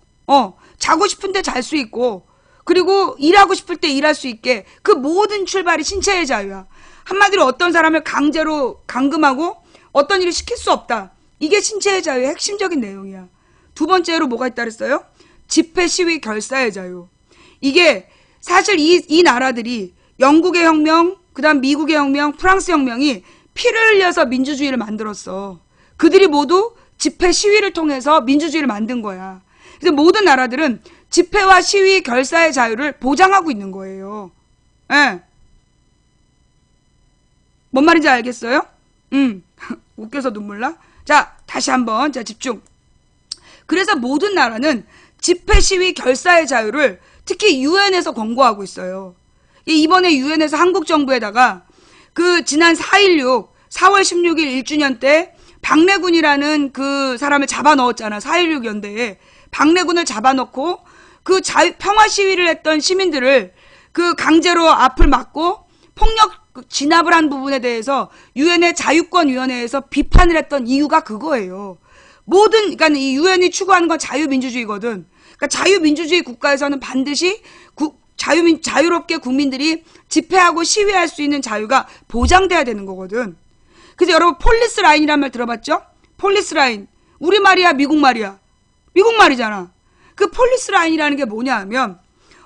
자고 싶은 데 잘 수 있고, 그리고 일하고 싶을 때 일할 수 있게, 그 모든 출발이 신체의 자유야. 한마디로 어떤 사람을 강제로 감금하고 어떤 일을 시킬 수 없다. 이게 신체의 자유의 핵심적인 내용이야. 두 번째로 뭐가 있다 그랬어요? 집회 시위 결사의 자유. 이게 사실 이 나라들이 영국의 혁명, 그 다음 미국의 혁명, 프랑스 혁명이 피를 흘려서 민주주의를 만들었어. 그들이 모두 집회 시위를 통해서 민주주의를 만든 거야. 그래서 모든 나라들은 집회와 시위 결사의 자유를 보장하고 있는 거예요. 예. 뭔 말인지 알겠어요? 웃겨서 눈물 나? 자, 다시 한번, 자, 집중. 그래서 모든 나라는 집회 시위 결사의 자유를 특히 유엔에서 권고하고 있어요. 이번에 유엔에서 한국 정부에다가 지난 4.16 4월 16일 1주년 때 박래군이라는 그 사람을 잡아넣었잖아. 4.16 연대에. 박래군을 잡아넣고 그 평화 시위를 했던 시민들을 그 강제로 앞을 막고 폭력 진압을 한 부분에 대해서 유엔의 자유권위원회에서 비판을 했던 이유가 그거예요. 그러니까 이 유엔이 추구하는 건 자유민주주의거든. 그러니까 자유민주주의 국가에서는 반드시 자유롭게 국민들이 집회하고 시위할 수 있는 자유가 보장돼야 되는 거거든. 그래서 여러분 폴리스 라인이란 말 들어봤죠? 폴리스 라인. 우리말이야, 미국 말이야? 미국 말이잖아. 그 폴리스 라인이라는 게 뭐냐 하면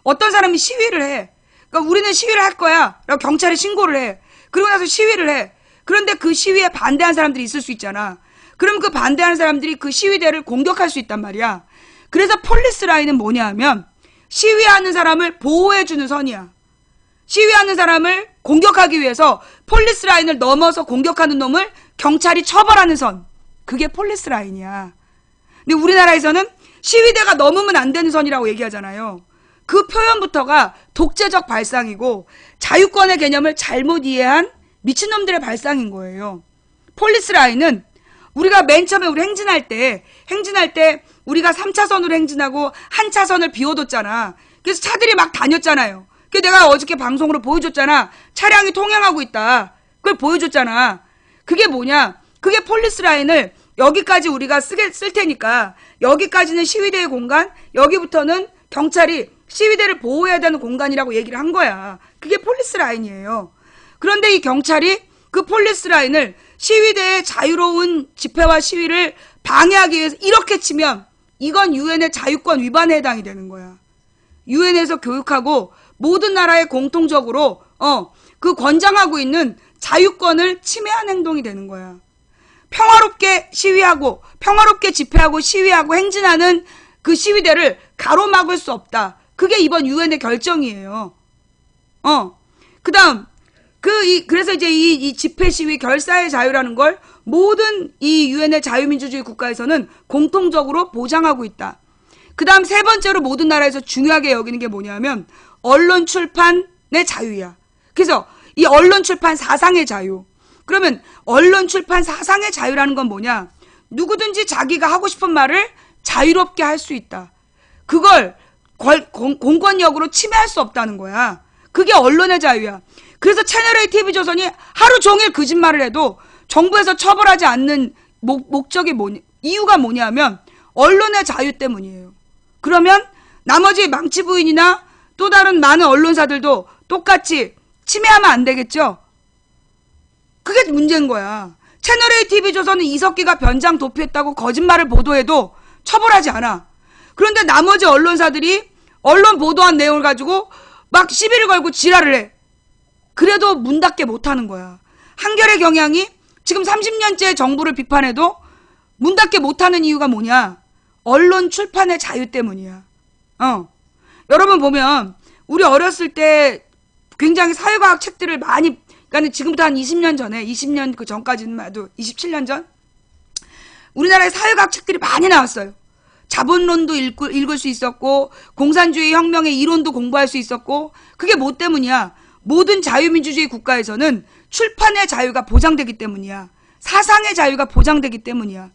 어떤 사람이 시위를 해. 그러니까 우리는 시위를 할 거야 라고 경찰에 신고를 해. 그러고 나서 시위를 해. 그런데 그 시위에 반대하는 사람들이 있을 수 있잖아. 그럼 그 반대하는 사람들이 그 시위대를 공격할 수 있단 말이야. 그래서 폴리스 라인은 뭐냐 하면 시위하는 사람을 보호해주는 선이야. 시위하는 사람을 공격하기 위해서 폴리스 라인을 넘어서 공격하는 놈을 경찰이 처벌하는 선. 그게 폴리스 라인이야. 근데 우리나라에서는 시위대가 넘으면 안 되는 선이라고 얘기하잖아요. 그 표현부터가 독재적 발상이고 자유권의 개념을 잘못 이해한 미친놈들의 발상인 거예요. 폴리스 라인은 우리가 맨 처음에 우리 행진할 때 우리가 3차선으로 행진하고 한 차선을 비워뒀잖아. 그래서 차들이 막 다녔잖아요. 그 내가 어저께 방송으로 보여줬잖아. 차량이 통행하고 있다. 그걸 보여줬잖아. 그게 뭐냐? 그게 폴리스 라인을 여기까지 우리가 쓸 테니까 여기까지는 시위대의 공간, 여기부터는 경찰이 시위대를 보호해야 되는 공간이라고 얘기를 한 거야. 그게 폴리스 라인이에요. 그런데 이 경찰이 그 폴리스 라인을 시위대의 자유로운 집회와 시위를 방해하기 위해서 이렇게 치면 이건 유엔의 자유권 위반에 해당이 되는 거야. 유엔에서 교육하고 모든 나라에 공통적으로 그 권장하고 있는 자유권을 침해한 행동이 되는 거야. 평화롭게 시위하고 평화롭게 집회하고 시위하고 행진하는 그 시위대를 가로막을 수 없다. 그게 이번 유엔의 결정이에요. 그다음 그래서 이제 이 집회 시위 결사의 자유라는 걸 모든 이 유엔의 자유민주주의 국가에서는 공통적으로 보장하고 있다. 그다음 세 번째로 모든 나라에서 중요하게 여기는 게 뭐냐면 언론 출판의 자유야. 그래서 이 언론 출판 사상의 자유. 그러면 언론 출판 사상의 자유라는 건 뭐냐? 누구든지 자기가 하고 싶은 말을 자유롭게 할 수 있다. 그걸 공권력으로 침해할 수 없다는 거야. 그게 언론의 자유야. 그래서 채널A TV조선이 하루 종일 거짓말을 해도 정부에서 처벌하지 않는 목적이 이유가 뭐냐면 언론의 자유 때문이에요. 그러면 나머지 망치 부인이나 또 다른 많은 언론사들도 똑같이 침해하면 안 되겠죠? 그게 문제인 거야. 채널A TV조선은 이석기가 변장 도피했다고 거짓말을 보도해도 처벌하지 않아. 그런데 나머지 언론사들이 언론 보도한 내용을 가지고 막 시비를 걸고 지랄을 해. 그래도 문 닫게 못하는 거야. 한겨레 경향이 지금 30년째 정부를 비판해도 문 닫게 못하는 이유가 뭐냐? 언론 출판의 자유 때문이야. 여러분 보면 우리 어렸을 때 굉장히 사회과학 책들을 많이, 그러니까 지금부터 한 20년 전에, 20년 그 전까지는 봐도 27년 전 우리나라에 사회과학 책들이 많이 나왔어요. 자본론도 읽을 수 있었고 공산주의 혁명의 이론도 공부할 수 있었고 그게 뭐 때문이야? 모든 자유민주주의 국가에서는 출판의 자유가 보장되기 때문이야. 사상의 자유가 보장되기 때문이야.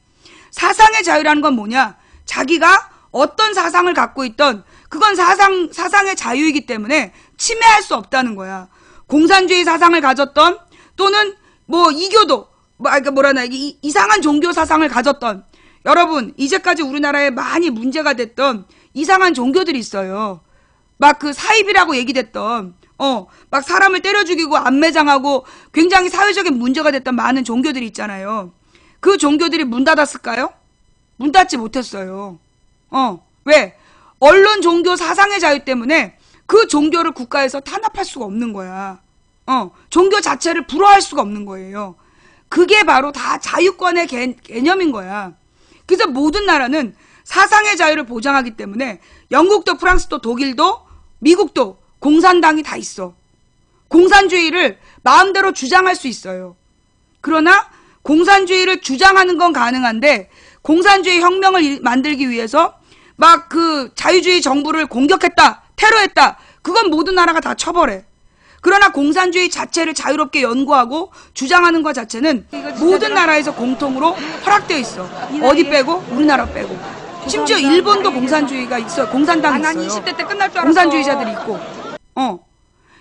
사상의 자유라는 건 뭐냐? 자기가 어떤 사상을 갖고 있던 그건 사상의 자유이기 때문에 침해할 수 없다는 거야. 공산주의 사상을 가졌던 또는 뭐 이교도 그러니까 뭐라나 이상한 종교 사상을 가졌던 여러분 이제까지 우리나라에 많이 문제가 됐던 이상한 종교들이 있어요. 막 그 사입이라고 얘기됐던 막 사람을 때려 죽이고 안매장하고 굉장히 사회적인 문제가 됐던 많은 종교들이 있잖아요. 그 종교들이 문 닫았을까요? 문 닫지 못했어요. 왜? 언론 종교 사상의 자유 때문에 그 종교를 국가에서 탄압할 수가 없는 거야. 종교 자체를 불허할 수가 없는 거예요. 그게 바로 다 자유권의 개념인 거야. 그래서 모든 나라는 사상의 자유를 보장하기 때문에 영국도 프랑스도 독일도 미국도 공산당이 다 있어. 공산주의를 마음대로 주장할 수 있어요. 그러나 공산주의를 주장하는 건 가능한데 공산주의 혁명을 만들기 위해서 막 그 자유주의 정부를 공격했다, 테러했다. 그건 모든 나라가 다 처벌해. 그러나 공산주의 자체를 자유롭게 연구하고 주장하는 것 자체는 모든 나라에서 공통으로 허락되어 있어. 어디 빼고? 우리나라 빼고. 심지어 일본도 공산주의가 있어요. 공산당이 있어요. 난 20대 때 끝날 줄 알았어. 공산주의자들이 있고.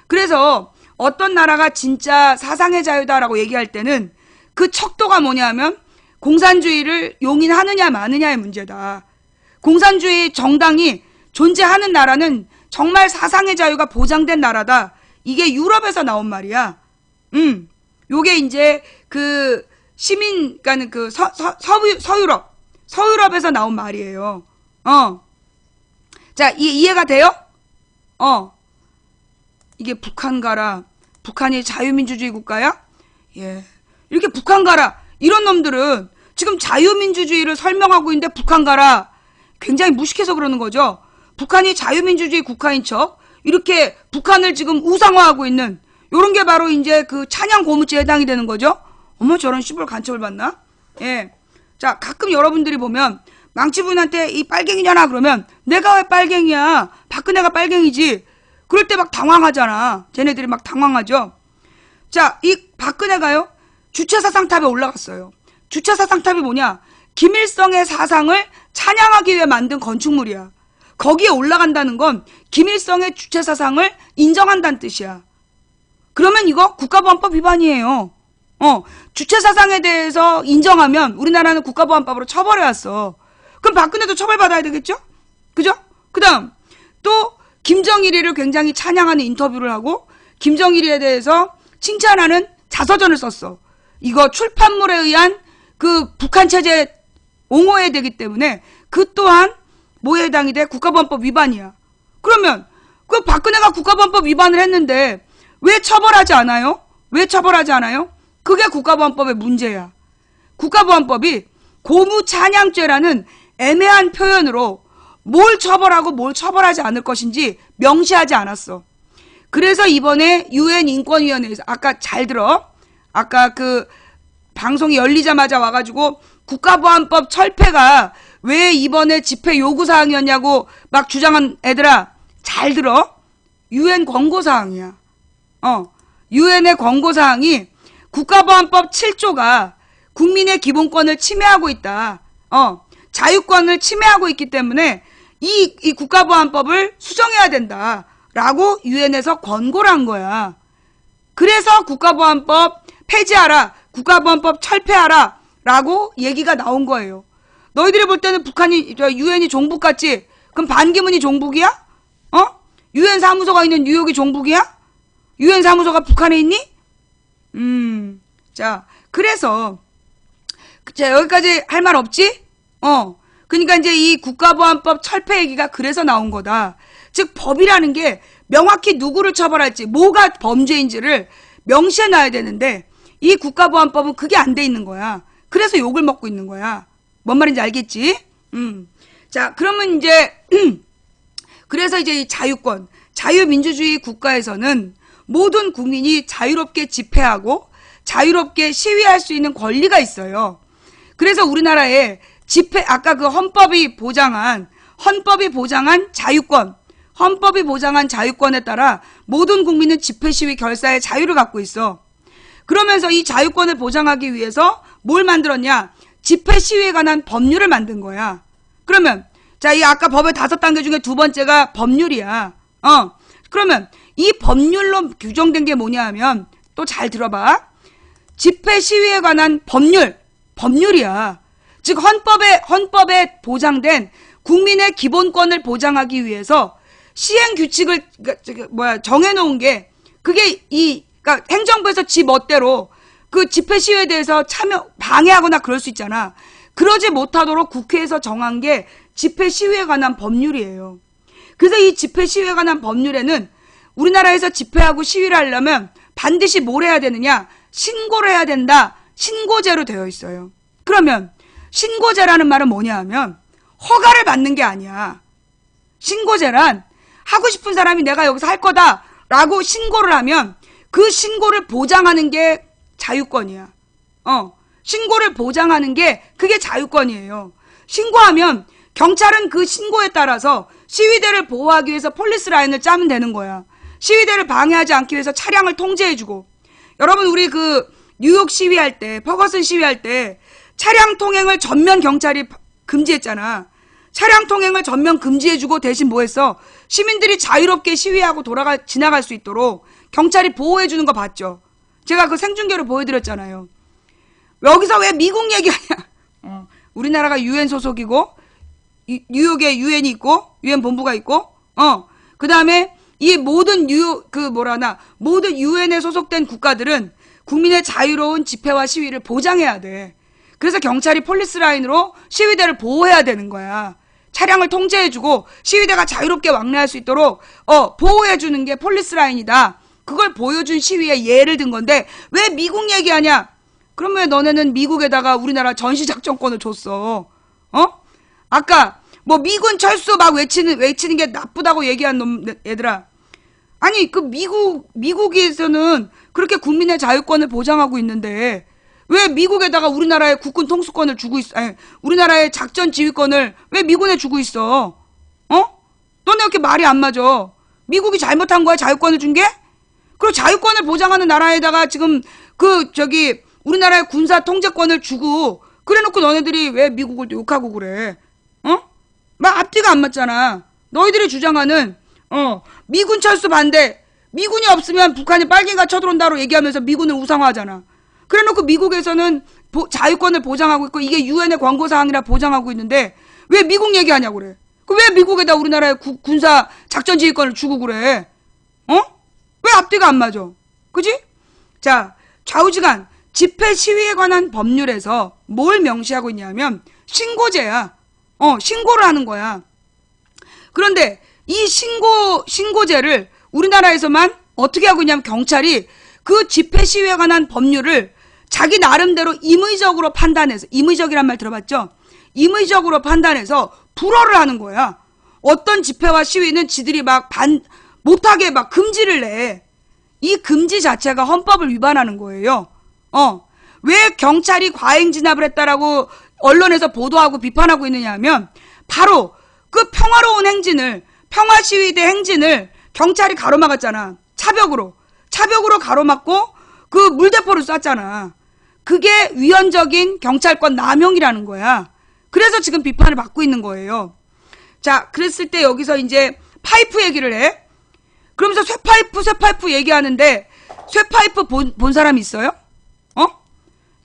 그래서 어떤 나라가 진짜 사상의 자유다라고 얘기할 때는 그 척도가 뭐냐면 공산주의를 용인하느냐 마느냐의 문제다. 공산주의 정당이 존재하는 나라는 정말 사상의 자유가 보장된 나라다. 이게 유럽에서 나온 말이야. 요게 이제 그 시민, 그러니까 그 서유럽에서 나온 말이에요. 자, 이해가 돼요? 이게 북한 가라. 북한이 자유민주주의 국가야? 예. 이렇게 북한 가라. 이런 놈들은 지금 자유민주주의를 설명하고 있는데 북한 가라. 굉장히 무식해서 그러는 거죠. 북한이 자유민주주의 국가인 척 이렇게 북한을 지금 우상화하고 있는 요런 게 바로 이제 그 찬양 고무죄에 해당이 되는 거죠. 어머, 저런 씨발 간첩을 받나? 예. 자, 가끔 여러분들이 보면 망치부인한테 이 빨갱이냐나 그러면 내가 왜 빨갱이야? 박근혜가 빨갱이지. 그럴 때 막 당황하잖아. 쟤네들이 막 당황하죠. 자, 이 박근혜가요, 주체사상탑에 올라갔어요. 주체사상탑이 뭐냐? 김일성의 사상을 찬양하기 위해 만든 건축물이야. 거기에 올라간다는 건 김일성의 주체사상을 인정한다는 뜻이야. 그러면 이거 국가보안법 위반이에요. 주체사상에 대해서 인정하면 우리나라는 국가보안법으로 처벌해왔어. 그럼 박근혜도 처벌받아야 되겠죠? 그죠? 그 다음 또 김정일이를 굉장히 찬양하는 인터뷰를 하고 김정일이에 대해서 칭찬하는 자서전을 썼어. 이거 출판물에 의한 그 북한 체제 옹호해야 되기 때문에 그 또한 뭐에 해당이 돼? 국가보안법 위반이야. 그러면 그 박근혜가 국가보안법 위반을 했는데 왜 처벌하지 않아요? 왜 처벌하지 않아요? 그게 국가보안법의 문제야. 국가보안법이 고무찬양죄라는 애매한 표현으로 뭘 처벌하고 뭘 처벌하지 않을 것인지 명시하지 않았어. 그래서 이번에 UN 인권위원회에서 아까 잘 들어. 아까 그 방송이 열리자마자 와가지고 국가보안법 철폐가 왜 이번에 집회 요구사항이었냐고 막 주장한 애들아, 잘 들어. UN 권고사항이야. UN의 권고사항이 국가보안법 7조가 국민의 기본권을 침해하고 있다. 자유권을 침해하고 있기 때문에 이 국가보안법을 수정해야 된다. 라고 UN에서 권고를 한 거야. 그래서 국가보안법 폐지하라. 국가보안법 철폐하라. 라고 얘기가 나온 거예요. 너희들이 볼 때는 UN이 종북 같지? 그럼 반기문이 종북이야? UN 사무소가 있는 뉴욕이 종북이야? UN 사무소가 북한에 있니? 자, 그래서 자, 여기까지 할 말 없지? 그러니까 이제 이 국가보안법 철폐 얘기가 그래서 나온 거다. 즉 법이라는 게 명확히 누구를 처벌할지, 뭐가 범죄인지를 명시해 놔야 되는데 이 국가보안법은 그게 안 돼 있는 거야. 그래서 욕을 먹고 있는 거야. 뭔 말인지 알겠지? 자, 그러면 이제 그래서 이제 이 자유권, 자유민주주의 국가에서는 모든 국민이 자유롭게 집회하고 자유롭게 시위할 수 있는 권리가 있어요. 그래서 우리나라에 집회, 아까 그 헌법이 보장한 자유권, 헌법이 보장한 자유권에 따라 모든 국민은 집회, 시위, 결사의 자유를 갖고 있어. 그러면서 이 자유권을 보장하기 위해서 뭘 만들었냐? 집회, 시위에 관한 법률을 만든 거야. 그러면 자, 이 아까 법의 5단계 중에 두 번째가 법률이야. 그러면 이 법률로 규정된 게 뭐냐 하면 또 잘 들어봐. 집회, 시위에 관한 법률이야. 즉 헌법에 보장된 국민의 기본권을 보장하기 위해서 시행 규칙을 정해놓은 게 그게 그러니까 행정부에서 지 멋대로 그 집회 시위에 대해서 방해하거나 그럴 수 있잖아. 그러지 못하도록 국회에서 정한 게 집회 시위에 관한 법률이에요. 그래서 이 집회 시위에 관한 법률에는 우리나라에서 집회하고 시위를 하려면 반드시 뭘 해야 되느냐? 신고를 해야 된다. 신고제로 되어 있어요. 그러면 신고제라는 말은 뭐냐 하면 허가를 받는 게 아니야. 신고제란 하고 싶은 사람이 내가 여기서 할 거다 라고 신고를 하면 그 신고를 보장하는 게 자유권이야. 신고를 보장하는 게 그게 자유권이에요. 신고하면 경찰은 그 신고에 따라서 시위대를 보호하기 위해서 폴리스 라인을 짜면 되는 거야. 시위대를 방해하지 않기 위해서 차량을 통제해주고, 여러분 우리 그 뉴욕 시위할 때, 퍼거슨 시위할 때 차량 통행을 전면 경찰이 금지했잖아. 차량 통행을 전면 금지해주고 대신 뭐 했어? 시민들이 자유롭게 시위하고 지나갈 수 있도록 경찰이 보호해주는 거 봤죠? 제가 그 생중계로 보여드렸잖아요. 여기서 왜 미국 얘기하냐? 우리나라가 UN 소속이고, 뉴욕에 UN이 있고, UN 본부가 있고, 그 다음에 이 모든 모든 UN에 소속된 국가들은 국민의 자유로운 집회와 시위를 보장해야 돼. 그래서 경찰이 폴리스 라인으로 시위대를 보호해야 되는 거야. 차량을 통제해주고 시위대가 자유롭게 왕래할 수 있도록 보호해주는 게 폴리스 라인이다. 그걸 보여준 시위에 예를 든 건데 왜 미국 얘기하냐? 그럼 왜 너네는 미국에다가 우리나라 전시작전권을 줬어? 아까 뭐 미군 철수 막 외치는 게 나쁘다고 얘기한 얘들아. 아니 그 미국에서는 그렇게 국민의 자유권을 보장하고 있는데 왜 미국에다가 우리나라의 국군 통수권을 주고 있어? 아니, 우리나라의 작전 지휘권을 왜 미군에 주고 있어? 너네 이렇게 말이 안 맞아. 미국이 잘못한 거야 자유권을 준 게? 그리고 자유권을 보장하는 나라에다가 지금 우리나라의 군사 통제권을 주고 그래놓고 너네들이 왜 미국을 욕하고 그래? 막 앞뒤가 안 맞잖아. 너희들이 주장하는 미군 철수 반대. 미군이 없으면 북한이 빨갱이가 쳐들어온다고 얘기하면서 미군을 우상화하잖아. 그래놓고 미국에서는 자유권을 보장하고 있고 이게 유엔의 권고사항이라 보장하고 있는데 왜 미국 얘기하냐고 그래. 왜 미국에다 우리나라의 군사 작전지휘권을 주고 그래? 왜 앞뒤가 안 맞아? 그지? 자, 좌우지간 집회 시위에 관한 법률에서 뭘 명시하고 있냐면 신고제야. 신고를 하는 거야. 그런데 이 신고제를 우리나라에서만 어떻게 하고 있냐면 경찰이 그 집회 시위에 관한 법률을 자기 나름대로 임의적으로 판단해서, 임의적이란 말 들어봤죠? 임의적으로 판단해서 불허를 하는 거야. 어떤 집회와 시위는 지들이 못하게 금지를 내. 이 금지 자체가 헌법을 위반하는 거예요. 왜 경찰이 과잉 진압을 했다라고 언론에서 보도하고 비판하고 있느냐 하면 바로 그 평화로운 행진을, 평화 시위대 행진을 경찰이 가로막았잖아. 차벽으로 가로막고 그 물대포를 쐈잖아. 그게 위헌적인 경찰권 남용이라는 거야. 그래서 지금 비판을 받고 있는 거예요. 자, 그랬을 때 여기서 이제 파이프 얘기를 해. 그러면서 쇠파이프 얘기하는데 쇠파이프 본 사람 있어요?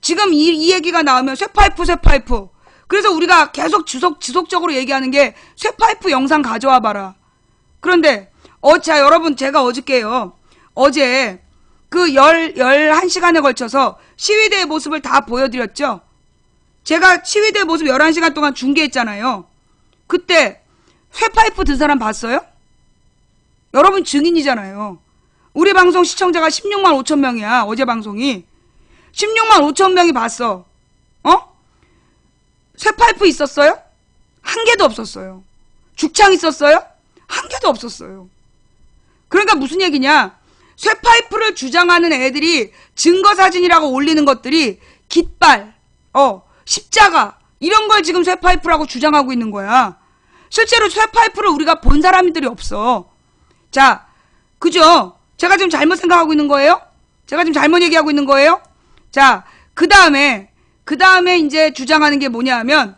지금 이 얘기가 나오면 쇠파이프. 그래서 우리가 계속 지속적으로 얘기하는 게 쇠파이프 영상 가져와 봐라. 그런데 자, 여러분 제가 어제 그 11시간에 걸쳐서 시위대의 모습을 다 보여드렸죠? 제가 시위대 모습 11시간 동안 중계했잖아요. 그때 쇠파이프 든 사람 봤어요? 여러분 증인이잖아요. 우리 방송 시청자가 16만 5천 명이야. 어제 방송이. 16만 5천 명이 봤어. 쇠파이프 있었어요? 한 개도 없었어요. 죽창 있었어요? 한 개도 없었어요. 그러니까 무슨 얘기냐? 쇠파이프를 주장하는 애들이 증거사진이라고 올리는 것들이 깃발, 십자가 이런 걸 지금 쇠파이프라고 주장하고 있는 거야. 실제로 쇠파이프를 우리가 본 사람들이 없어. 자, 그죠? 제가 지금 잘못 생각하고 있는 거예요? 제가 지금 잘못 얘기하고 있는 거예요? 자, 그 다음에 이제 주장하는 게 뭐냐 하면,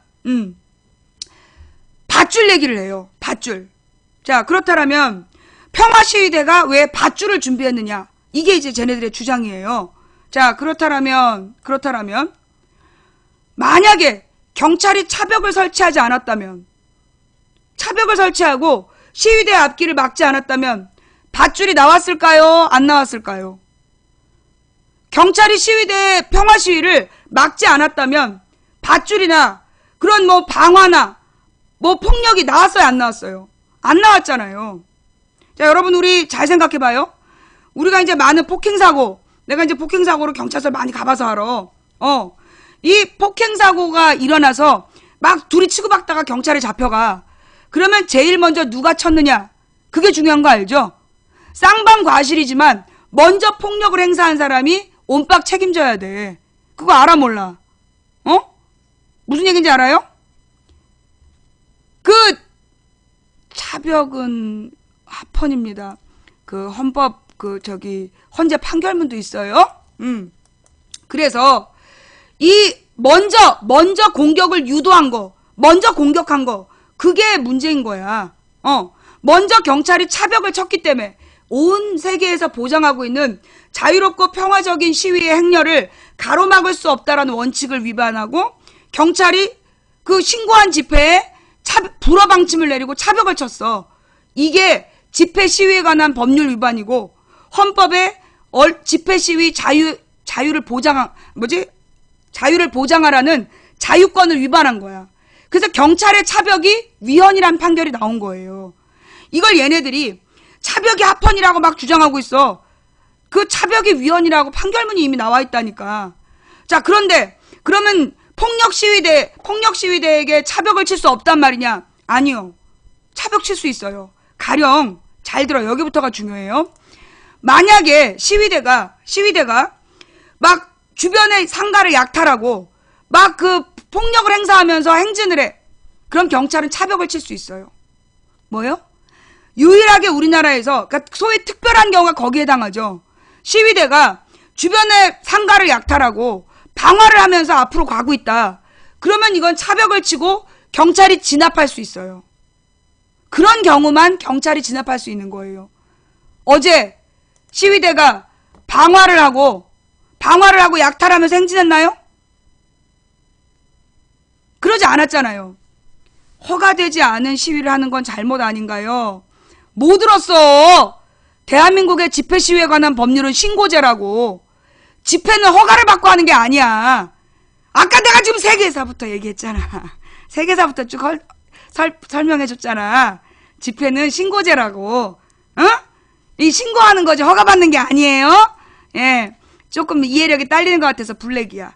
밧줄 얘기를 해요. 밧줄. 자, 그렇다면, 평화시위대가 왜 밧줄을 준비했느냐? 이게 이제 쟤네들의 주장이에요. 자, 그렇다면, 만약에 경찰이 차벽을 설치하지 않았다면, 차벽을 설치하고 시위대 앞길을 막지 않았다면, 밧줄이 나왔을까요? 안 나왔을까요? 경찰이 시위대의 평화 시위를 막지 않았다면 밧줄이나 그런 방화나 폭력이 나왔어요? 안 나왔어요? 안 나왔잖아요. 자, 여러분 우리 잘 생각해봐요. 우리가 이제 많은 폭행사고, 내가 이제 폭행사고로 경찰서 많이 가봐서 알아. 이 폭행사고가 일어나서 막 둘이 치고받다가 경찰에 잡혀가. 그러면 제일 먼저 누가 쳤느냐? 그게 중요한 거 알죠? 쌍방과실이지만 먼저 폭력을 행사한 사람이 온박 책임져야 돼. 그거 알아 몰라? 무슨 얘기인지 알아요? 그 차벽은 합헌입니다. 그 헌법 헌재 판결문도 있어요. 그래서 이 먼저 공격을 유도한 거, 먼저 공격한 거, 그게 문제인 거야. 먼저 경찰이 차벽을 쳤기 때문에 온 세계에서 보장하고 있는 자유롭고 평화적인 시위의 행렬을 가로막을 수 없다라는 원칙을 위반하고 경찰이 그 신고한 집회에 불허 방침을 내리고 차벽을 쳤어. 이게 집회 시위에 관한 법률 위반이고 헌법에 집회 시위 자유를 보장하라는 자유권을 위반한 거야. 그래서 경찰의 차벽이 위헌이란 판결이 나온 거예요. 이걸 얘네들이 차벽이 합헌이라고 막 주장하고 있어. 그 차벽이 위헌이라고 판결문이 이미 나와 있다니까. 자, 그런데 그러면 폭력 시위대에게 차벽을 칠 수 없단 말이냐? 아니요. 차벽 칠 수 있어요. 가령 잘 들어. 여기부터가 중요해요. 만약에 시위대가 막 주변의 상가를 약탈하고 막 그 폭력을 행사하면서 행진을 해. 그럼 경찰은 차벽을 칠 수 있어요. 뭐요? 유일하게 우리나라에서, 그러니까 소위 특별한 경우가 거기에 해당하죠. 시위대가 주변의 상가를 약탈하고 방화를 하면서 앞으로 가고 있다. 그러면 이건 차벽을 치고 경찰이 진압할 수 있어요. 그런 경우만 경찰이 진압할 수 있는 거예요. 어제 시위대가 방화를 하고 약탈하면서 행진했나요? 그러지 않았잖아요. 허가되지 않은 시위를 하는 건 잘못 아닌가요? 못 들었어. 대한민국의 집회 시위에 관한 법률은 신고제라고. 집회는 허가를 받고 하는 게 아니야. 아까 내가 지금 세계사부터 얘기했잖아. 세계사부터 쭉 설명해줬잖아. 집회는 신고제라고. 이 신고하는 거지 허가받는 게 아니에요. 예, 조금 이해력이 딸리는 것 같아서 블랙이야.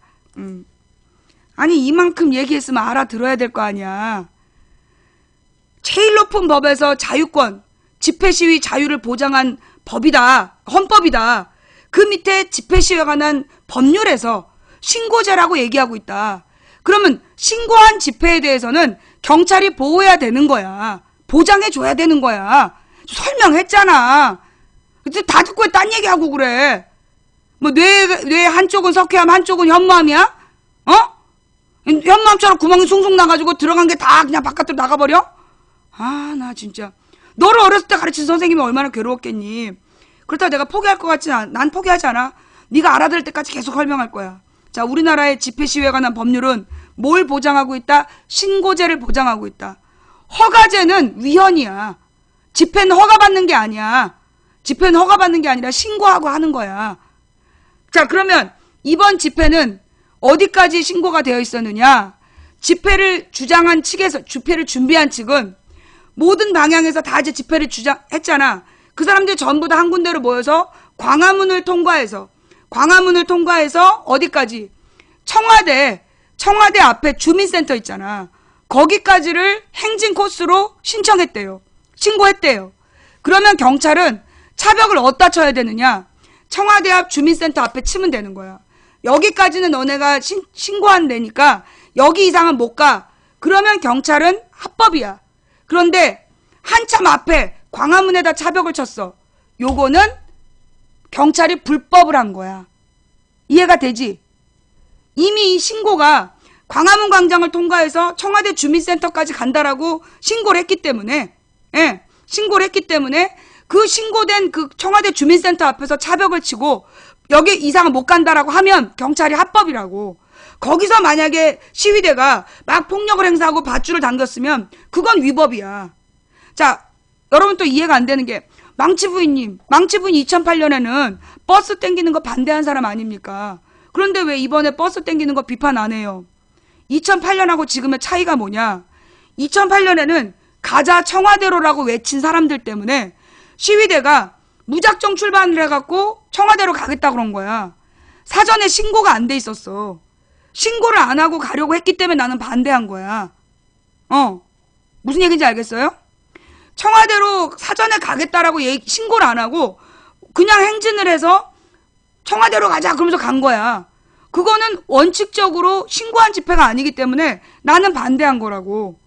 아니 이만큼 얘기했으면 알아들어야 될 거 아니야. 제일 높은 법에서 자유권, 집회 시위 자유를 보장한 법이다. 헌법이다. 그 밑에 집회 시위에 관한 법률에서 신고제라고 얘기하고 있다. 그러면 신고한 집회에 대해서는 경찰이 보호해야 되는 거야. 보장해줘야 되는 거야. 설명했잖아. 다 듣고 왜 딴 얘기하고 그래. 뭐 뇌 한쪽은 석회암 한쪽은 현무암이야? 현무암처럼 구멍이 숭숭 나가지고 들어간 게 다 그냥 바깥으로 나가버려? 아, 나 진짜. 너를 어렸을 때 가르친 선생님이 얼마나 괴로웠겠니. 그렇다고 내가 포기할 것 같진 않아. 난 포기하지 않아. 네가 알아들을 때까지 계속 설명할 거야. 자, 우리나라의 집회 시위에 관한 법률은 뭘 보장하고 있다? 신고제를 보장하고 있다. 허가제는 위헌이야. 집회는 허가받는 게 아니야. 집회는 허가받는 게 아니라 신고하고 하는 거야. 자, 그러면 이번 집회는 어디까지 신고가 되어 있었느냐? 집회를 주장한 측에서, 집회를 준비한 측은 모든 방향에서 다 이제 집회를 주장했잖아. 그 사람들 전부 다 한 군데로 모여서 광화문을 통과해서 어디까지? 청와대 앞에 주민센터 있잖아. 거기까지를 행진 코스로 신청했대요. 신고했대요. 그러면 경찰은 차벽을 어디다 쳐야 되느냐? 청와대 앞 주민센터 앞에 치면 되는 거야. 여기까지는 너네가 신고한 데니까 여기 이상은 못 가. 그러면 경찰은 합법이야. 그런데 한참 앞에 광화문에다 차벽을 쳤어. 요거는 경찰이 불법을 한 거야. 이해가 되지? 이미 이 신고가 광화문 광장을 통과해서 청와대 주민센터까지 간다라고 신고를 했기 때문에, 그 신고된 그 청와대 주민센터 앞에서 차벽을 치고 여기 이상은 못 간다라고 하면 경찰이 합법이라고. 거기서 만약에 시위대가 막 폭력을 행사하고 밧줄을 당겼으면 그건 위법이야. 자, 여러분 또 이해가 안 되는 게 망치부인님 2008년에는 버스 땡기는 거 반대한 사람 아닙니까? 그런데 왜 이번에 버스 땡기는 거 비판 안 해요? 2008년하고 지금의 차이가 뭐냐? 2008년에는 가자 청와대로라고 외친 사람들 때문에 시위대가 무작정 출발을 해갖고 청와대로 가겠다 그런 거야. 사전에 신고가 안 돼 있었어. 신고를 안 하고 가려고 했기 때문에 나는 반대한 거야. 무슨 얘기인지 알겠어요? 청와대로 사전에 가겠다라고 신고를 안 하고 그냥 행진을 해서 청와대로 가자 그러면서 간 거야. 그거는 원칙적으로 신고한 집회가 아니기 때문에 나는 반대한 거라고.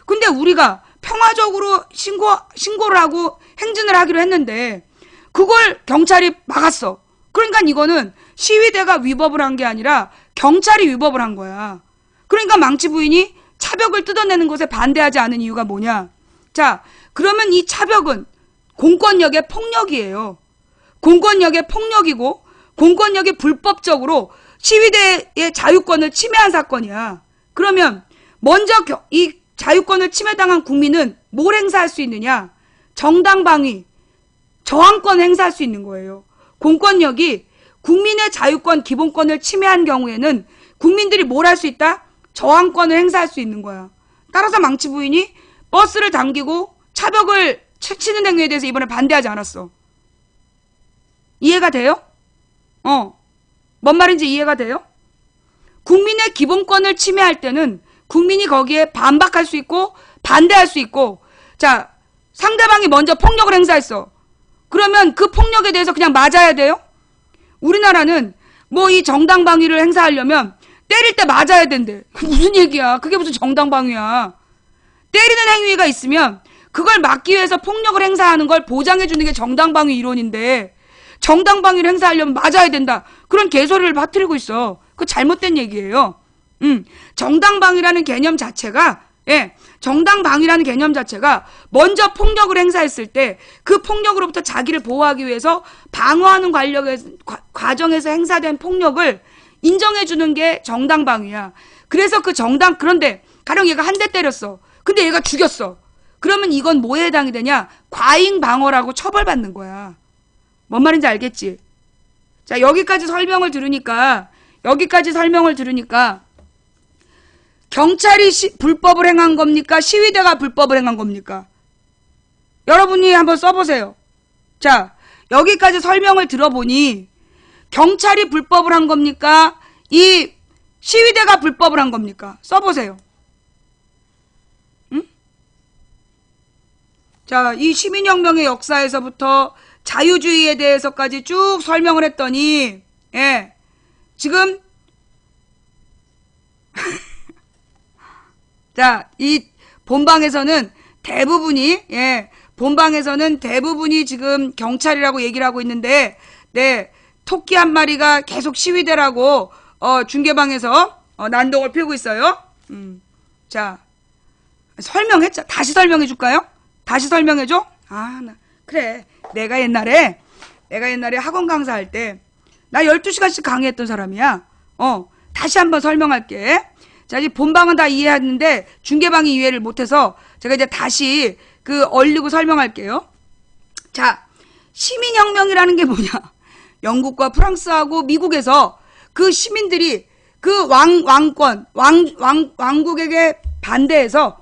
근데 우리가 평화적으로 신고를 하고 행진을 하기로 했는데 그걸 경찰이 막았어. 그러니까 이거는 시위대가 위법을 한 게 아니라 경찰이 위법을 한 거야. 그러니까 망치 부인이 차벽을 뜯어내는 것에 반대하지 않은 이유가 뭐냐. 자, 그러면 이 차벽은 공권력의 폭력이에요. 공권력의 폭력이고 공권력이 불법적으로 시위대의 자유권을 침해한 사건이야. 그러면 먼저 이 자유권을 침해당한 국민은 뭘 행사할 수 있느냐? 정당방위, 저항권 행사할 수 있는 거예요. 공권력이 국민의 자유권, 기본권을 침해한 경우에는 국민들이 뭘 할 수 있다? 저항권을 행사할 수 있는 거야. 따라서 망치 부인이 버스를 당기고 차벽을 치는 행위에 대해서 이번에 반대하지 않았어. 이해가 돼요? 뭔 말인지 이해가 돼요? 국민의 기본권을 침해할 때는 국민이 거기에 반박할 수 있고 반대할 수 있고, 자, 상대방이 먼저 폭력을 행사했어. 그러면 그 폭력에 대해서 그냥 맞아야 돼요? 우리나라는 뭐 이 정당방위를 행사하려면 때릴 때 맞아야 된대. 무슨 얘기야? 그게 무슨 정당방위야? 때리는 행위가 있으면 그걸 막기 위해서 폭력을 행사하는 걸 보장해주는 게 정당방위 이론인데, 정당방위를 행사하려면 맞아야 된다, 그런 개소리를 퍼뜨리고 있어. 그거 잘못된 얘기예요. 정당방위라는 개념 자체가, 정당방위라는 개념 자체가 먼저 폭력을 행사했을 때 그 폭력으로부터 자기를 보호하기 위해서 방어하는 과정에서 행사된 폭력을 인정해주는 게 정당방위야. 그래서 그런데 가령 얘가 한 대 때렸어. 근데 얘가 죽였어. 그러면 이건 뭐에 해당이 되냐? 과잉방어라고 처벌받는 거야. 뭔 말인지 알겠지? 자, 여기까지 설명을 들으니까 경찰이 불법을 행한 겁니까? 시위대가 불법을 행한 겁니까? 여러분이 한번 써보세요. 자, 여기까지 설명을 들어보니 경찰이 불법을 한 겁니까? 이 시위대가 불법을 한 겁니까? 써보세요. 응? 자, 이 시민혁명의 역사에서부터 자유주의에 대해서까지 쭉 설명을 했더니, 지금 자, 이 본방에서는 대부분이 지금 경찰이라고 얘기를 하고 있는데, 토끼 한 마리가 계속 시위대라고 중계방에서 난동을 피우고 있어요. 자, 설명했죠. 다시 설명해 줄까요? 다시 설명해 줘? 그래. 내가 옛날에 학원 강사할 때 나 12시간씩 강의했던 사람이야. 다시 한번 설명할게. 자, 이제 본방은 다 이해했는데 중계방이 이해를 못해서 제가 이제 다시 얼리고 설명할게요. 자, 시민혁명이라는 게 뭐냐? 영국과 프랑스하고 미국에서 그 시민들이 그 왕국에게 반대해서,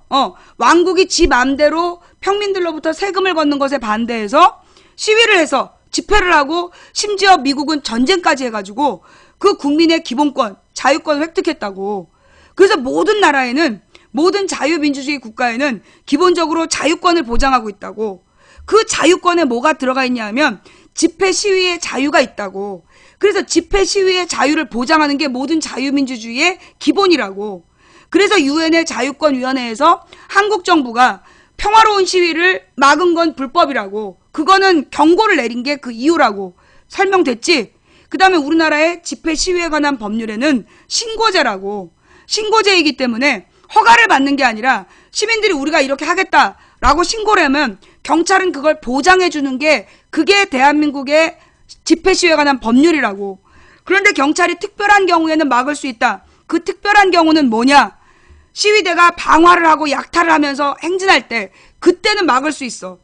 왕국이 지 맘대로 평민들로부터 세금을 걷는 것에 반대해서 시위를 해서 집회를 하고, 심지어 미국은 전쟁까지 해가지고 그 국민의 기본권, 자유권을 획득했다고. 그래서 모든 나라에는, 모든 자유민주주의 국가에는 기본적으로 자유권을 보장하고 있다고. 그 자유권에 뭐가 들어가 있냐 하면 집회 시위의 자유가 있다고. 그래서 집회 시위의 자유를 보장하는 게 모든 자유민주주의의 기본이라고. 그래서 유엔의 자유권위원회에서 한국 정부가 평화로운 시위를 막은 건 불법이라고. 그거는 경고를 내린 게 그 이유라고. 설명됐지? 그 다음에 우리나라의 집회 시위에 관한 법률에는 신고제라고. 신고제이기 때문에 허가를 받는 게 아니라 시민들이 우리가 이렇게 하겠다라고 신고를 하면 경찰은 그걸 보장해주는 게, 그게 대한민국의 집회 시위에 관한 법률이라고. 그런데 경찰이 특별한 경우에는 막을 수 있다. 그 특별한 경우는 뭐냐? 시위대가 방화를 하고 약탈을 하면서 행진할 때, 그때는 막을 수 있어.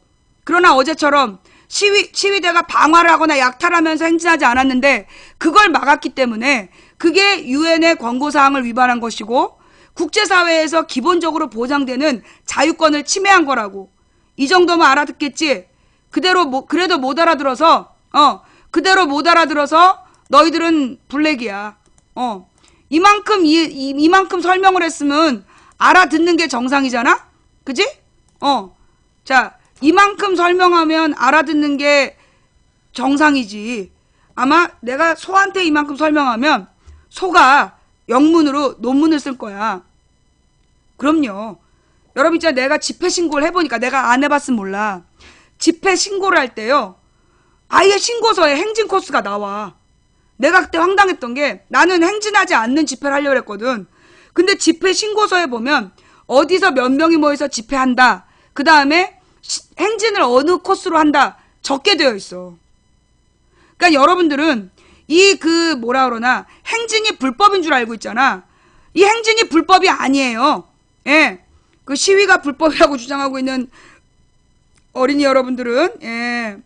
그러나 어제처럼 시위대가 방화를 하거나 약탈하면서 행진하지 않았는데 그걸 막았기 때문에 그게 유엔의 권고사항을 위반한 것이고 국제사회에서 기본적으로 보장되는 자유권을 침해한 거라고. 이 정도면 알아듣겠지? 그래도 못 알아들어서 너희들은 블랙이야. 이만큼 설명을 했으면 알아듣는 게 정상이잖아? 그지? 자, 이만큼 설명하면 알아듣는 게 정상이지. 아마 내가 소한테 이만큼 설명하면 소가 영문으로 논문을 쓸 거야. 그럼요. 여러분, 진짜 내가 집회 신고를 해보니까, 내가 안 해봤으면 몰라. 집회 신고를 할 때요, 아예 신고서에 행진 코스가 나와. 내가 그때 황당했던 게 나는 행진하지 않는 집회를 하려고 했거든. 근데 집회 신고서에 보면 어디서 몇 명이 모여서 집회한다. 그 다음에 행진을 어느 코스로 한다. 적게 되어 있어. 그러니까 여러분들은 이 그 뭐라 그러나 행진이 불법인 줄 알고 있잖아. 이 행진이 불법이 아니에요. 예. 그 시위가 불법이라고 주장하고 있는 어린이 여러분들은 예.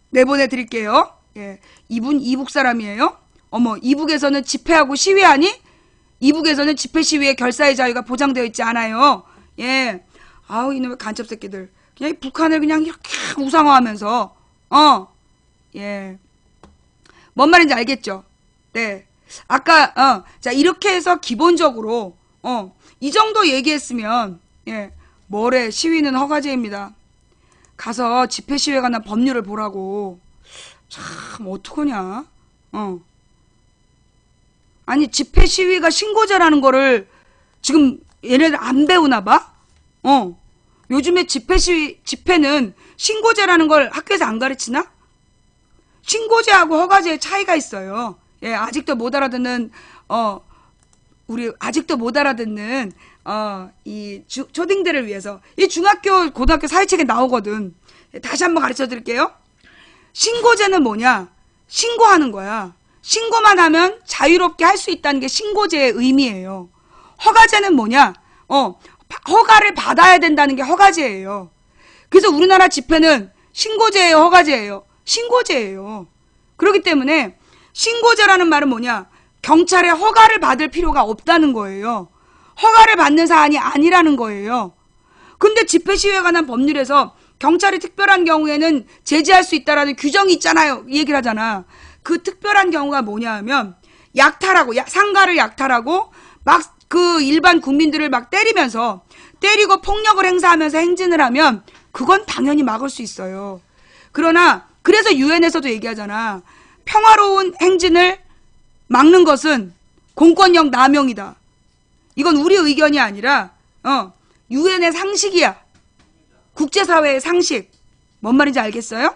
내보내 드릴게요. 예. 이분 이북 사람이에요. 어머, 이북에서는 집회하고 시위하니? 이북에서는 집회 시위의 결사의 자유가 보장되어 있지 않아요. 예. 아우, 이놈의 간첩 새끼들. 그냥 북한을 그냥 이렇게 우상화하면서 예. 뭔 말인지 알겠죠? 네. 아까 자, 이렇게 해서 기본적으로 이 정도 얘기했으면 예. 뭐래, 시위는 허가제입니다. 가서 집회 시위에 관한 법률을 보라고. 참 어떡하냐. 아니, 집회 시위가 신고제라는 거를 지금 얘네들 안 배우나 봐? 요즘에 집회는 신고제라는 걸 학교에서 안 가르치나? 신고제하고 허가제의 차이가 있어요. 예, 아직도 못 알아듣는, 우리 아직도 못 알아듣는, 이 초딩들을 위해서. 이 중학교, 고등학교 사회책에 나오거든. 다시 한번 가르쳐 드릴게요. 신고제는 뭐냐? 신고하는 거야. 신고만 하면 자유롭게 할 수 있다는 게 신고제의 의미예요. 허가제는 뭐냐? 허가를 받아야 된다는 게 허가제예요. 그래서 우리나라 집회는 신고제예요, 허가제예요? 신고제예요. 그렇기 때문에 신고제라는 말은 뭐냐? 경찰의 허가를 받을 필요가 없다는 거예요. 허가를 받는 사안이 아니라는 거예요. 근데 집회 시위에 관한 법률에서 경찰이 특별한 경우에는 제지할 수 있다라는 규정이 있잖아요. 이 얘기를 하잖아. 그 특별한 경우가 뭐냐 하면 약탈하고 상가를 약탈하고 막 그 일반 국민들을 막 때리고 폭력을 행사하면서 행진을 하면 그건 당연히 막을 수 있어요. 그러나 그래서 유엔에서도 얘기하잖아. 평화로운 행진을 막는 것은 공권력 남용이다. 이건 우리 의견이 아니라 유엔의 상식이야. 국제사회의 상식. 뭔 말인지 알겠어요?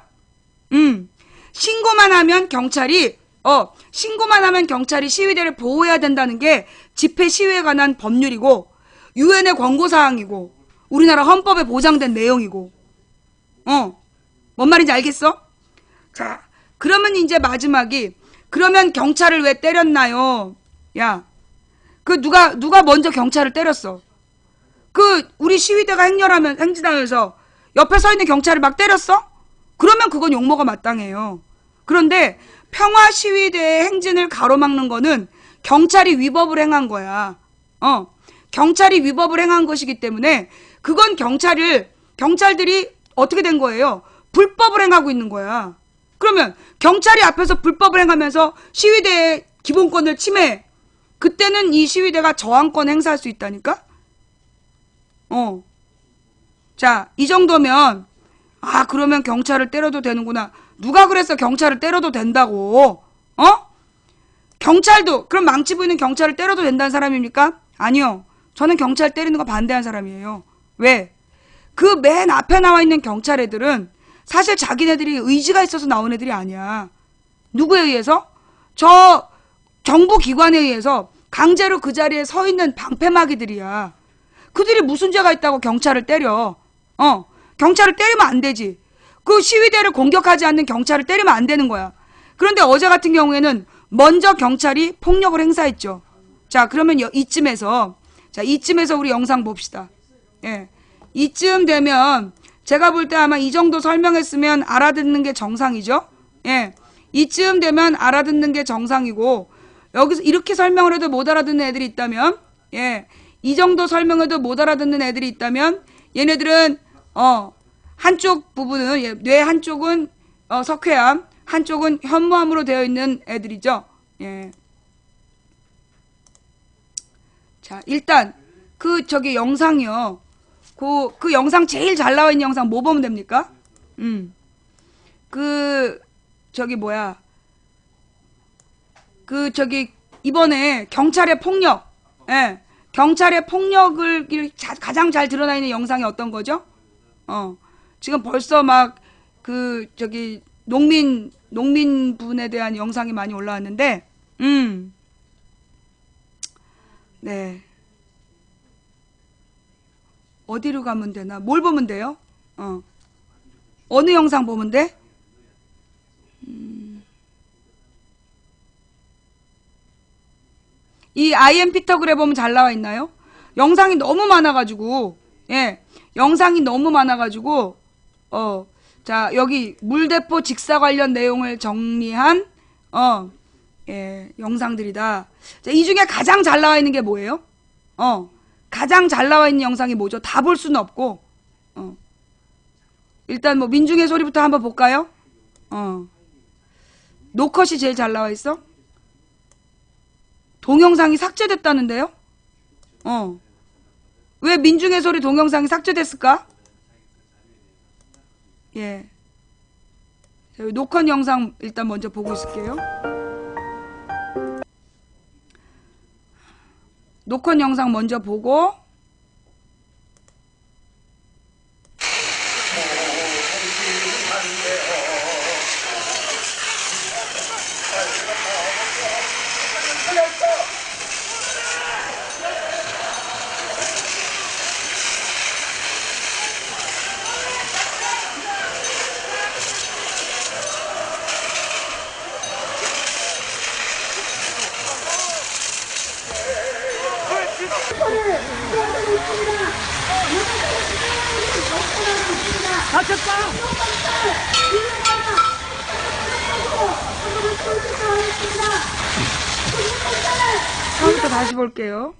신고만 하면 경찰이 시위대를 보호해야 된다는 게 집회 시위에 관한 법률이고 유엔의 권고사항이고 우리나라 헌법에 보장된 내용이고 뭔 말인지 알겠어? 자, 그러면 이제 마지막이 그러면 경찰을 왜 때렸나요? 야, 그 누가 먼저 경찰을 때렸어? 그 우리 시위대가 행진하면서 옆에 서 있는 경찰을 막 때렸어? 그러면 그건 욕먹어 마땅해요. 그런데 평화 시위대의 행진을 가로막는 거는 경찰이 위법을 행한 거야. 경찰이 위법을 행한 것이기 때문에 그건 경찰들이 어떻게 된 거예요? 불법을 행하고 있는 거야. 그러면 경찰이 앞에서 불법을 행하면서 시위대의 기본권을 침해해. 그때는 이 시위대가 저항권 행사할 수 있다니까? 자, 이 정도면 그러면 경찰을 때려도 되는구나. 누가 그랬어 경찰을 때려도 된다고? 경찰도 그럼 망치 부리는 경찰을 때려도 된다는 사람입니까? 아니요. 저는 경찰 때리는 거 반대하는 사람이에요. 왜? 그 맨 앞에 나와 있는 경찰 애들은 사실 자기네들이 의지가 있어서 나온 애들이 아니야. 누구에 의해서? 저 정부 기관에 의해서 강제로 그 자리에 서 있는 방패막이들이야. 그들이 무슨 죄가 있다고 경찰을 때려? 경찰을 때리면 안 되지. 그 시위대를 공격하지 않는 경찰을 때리면 안 되는 거야. 그런데 어제 같은 경우에는 먼저 경찰이 폭력을 행사했죠. 자, 그러면 이쯤에서 우리 영상 봅시다. 예. 이쯤 되면 제가 볼 때 아마 이 정도 설명했으면 알아듣는 게 정상이죠. 예. 이쯤 되면 알아듣는 게 정상이고 여기서 이렇게 설명을 해도 못 알아듣는 애들이 있다면 예. 이 정도 설명해도 못 알아듣는 애들이 있다면 얘네들은 한쪽 부분은 뇌 한쪽은 석회암, 한쪽은 현무암으로 되어 있는 애들이죠. 예. 자, 일단 영상이요. 그 영상 제일 잘 나와 있는 영상 뭐 보면 됩니까? 이번에 경찰의 폭력, 예. 경찰의 폭력을 가장 잘 드러나 있는 영상이 어떤 거죠? 지금 벌써 막 저기 농민분에 대한 영상이 많이 올라왔는데, 네. 어디로 가면 되나? 뭘 보면 돼요? 어느 영상 보면 돼? 이 IM 피터글에 보면 잘 나와 있나요? 영상이 너무 많아가지고, 예, 영상이 너무 많아가지고, 자, 여기 물대포 직사 관련 내용을 정리한, 예, 영상들이다. 자, 이 중에 가장 잘 나와 있는 게 뭐예요? 가장 잘 나와 있는 영상이 뭐죠? 다 볼 수는 없고, 일단 뭐 민중의 소리부터 한번 볼까요? 노컷이 제일 잘 나와 있어? 동영상이 삭제됐다는데요? 왜 민중의 소리 동영상이 삭제됐을까? 예. 자, 녹화 영상 일단 먼저 보고 있을게요. 녹화 영상 먼저 보고, 처음부터 다시 볼게요.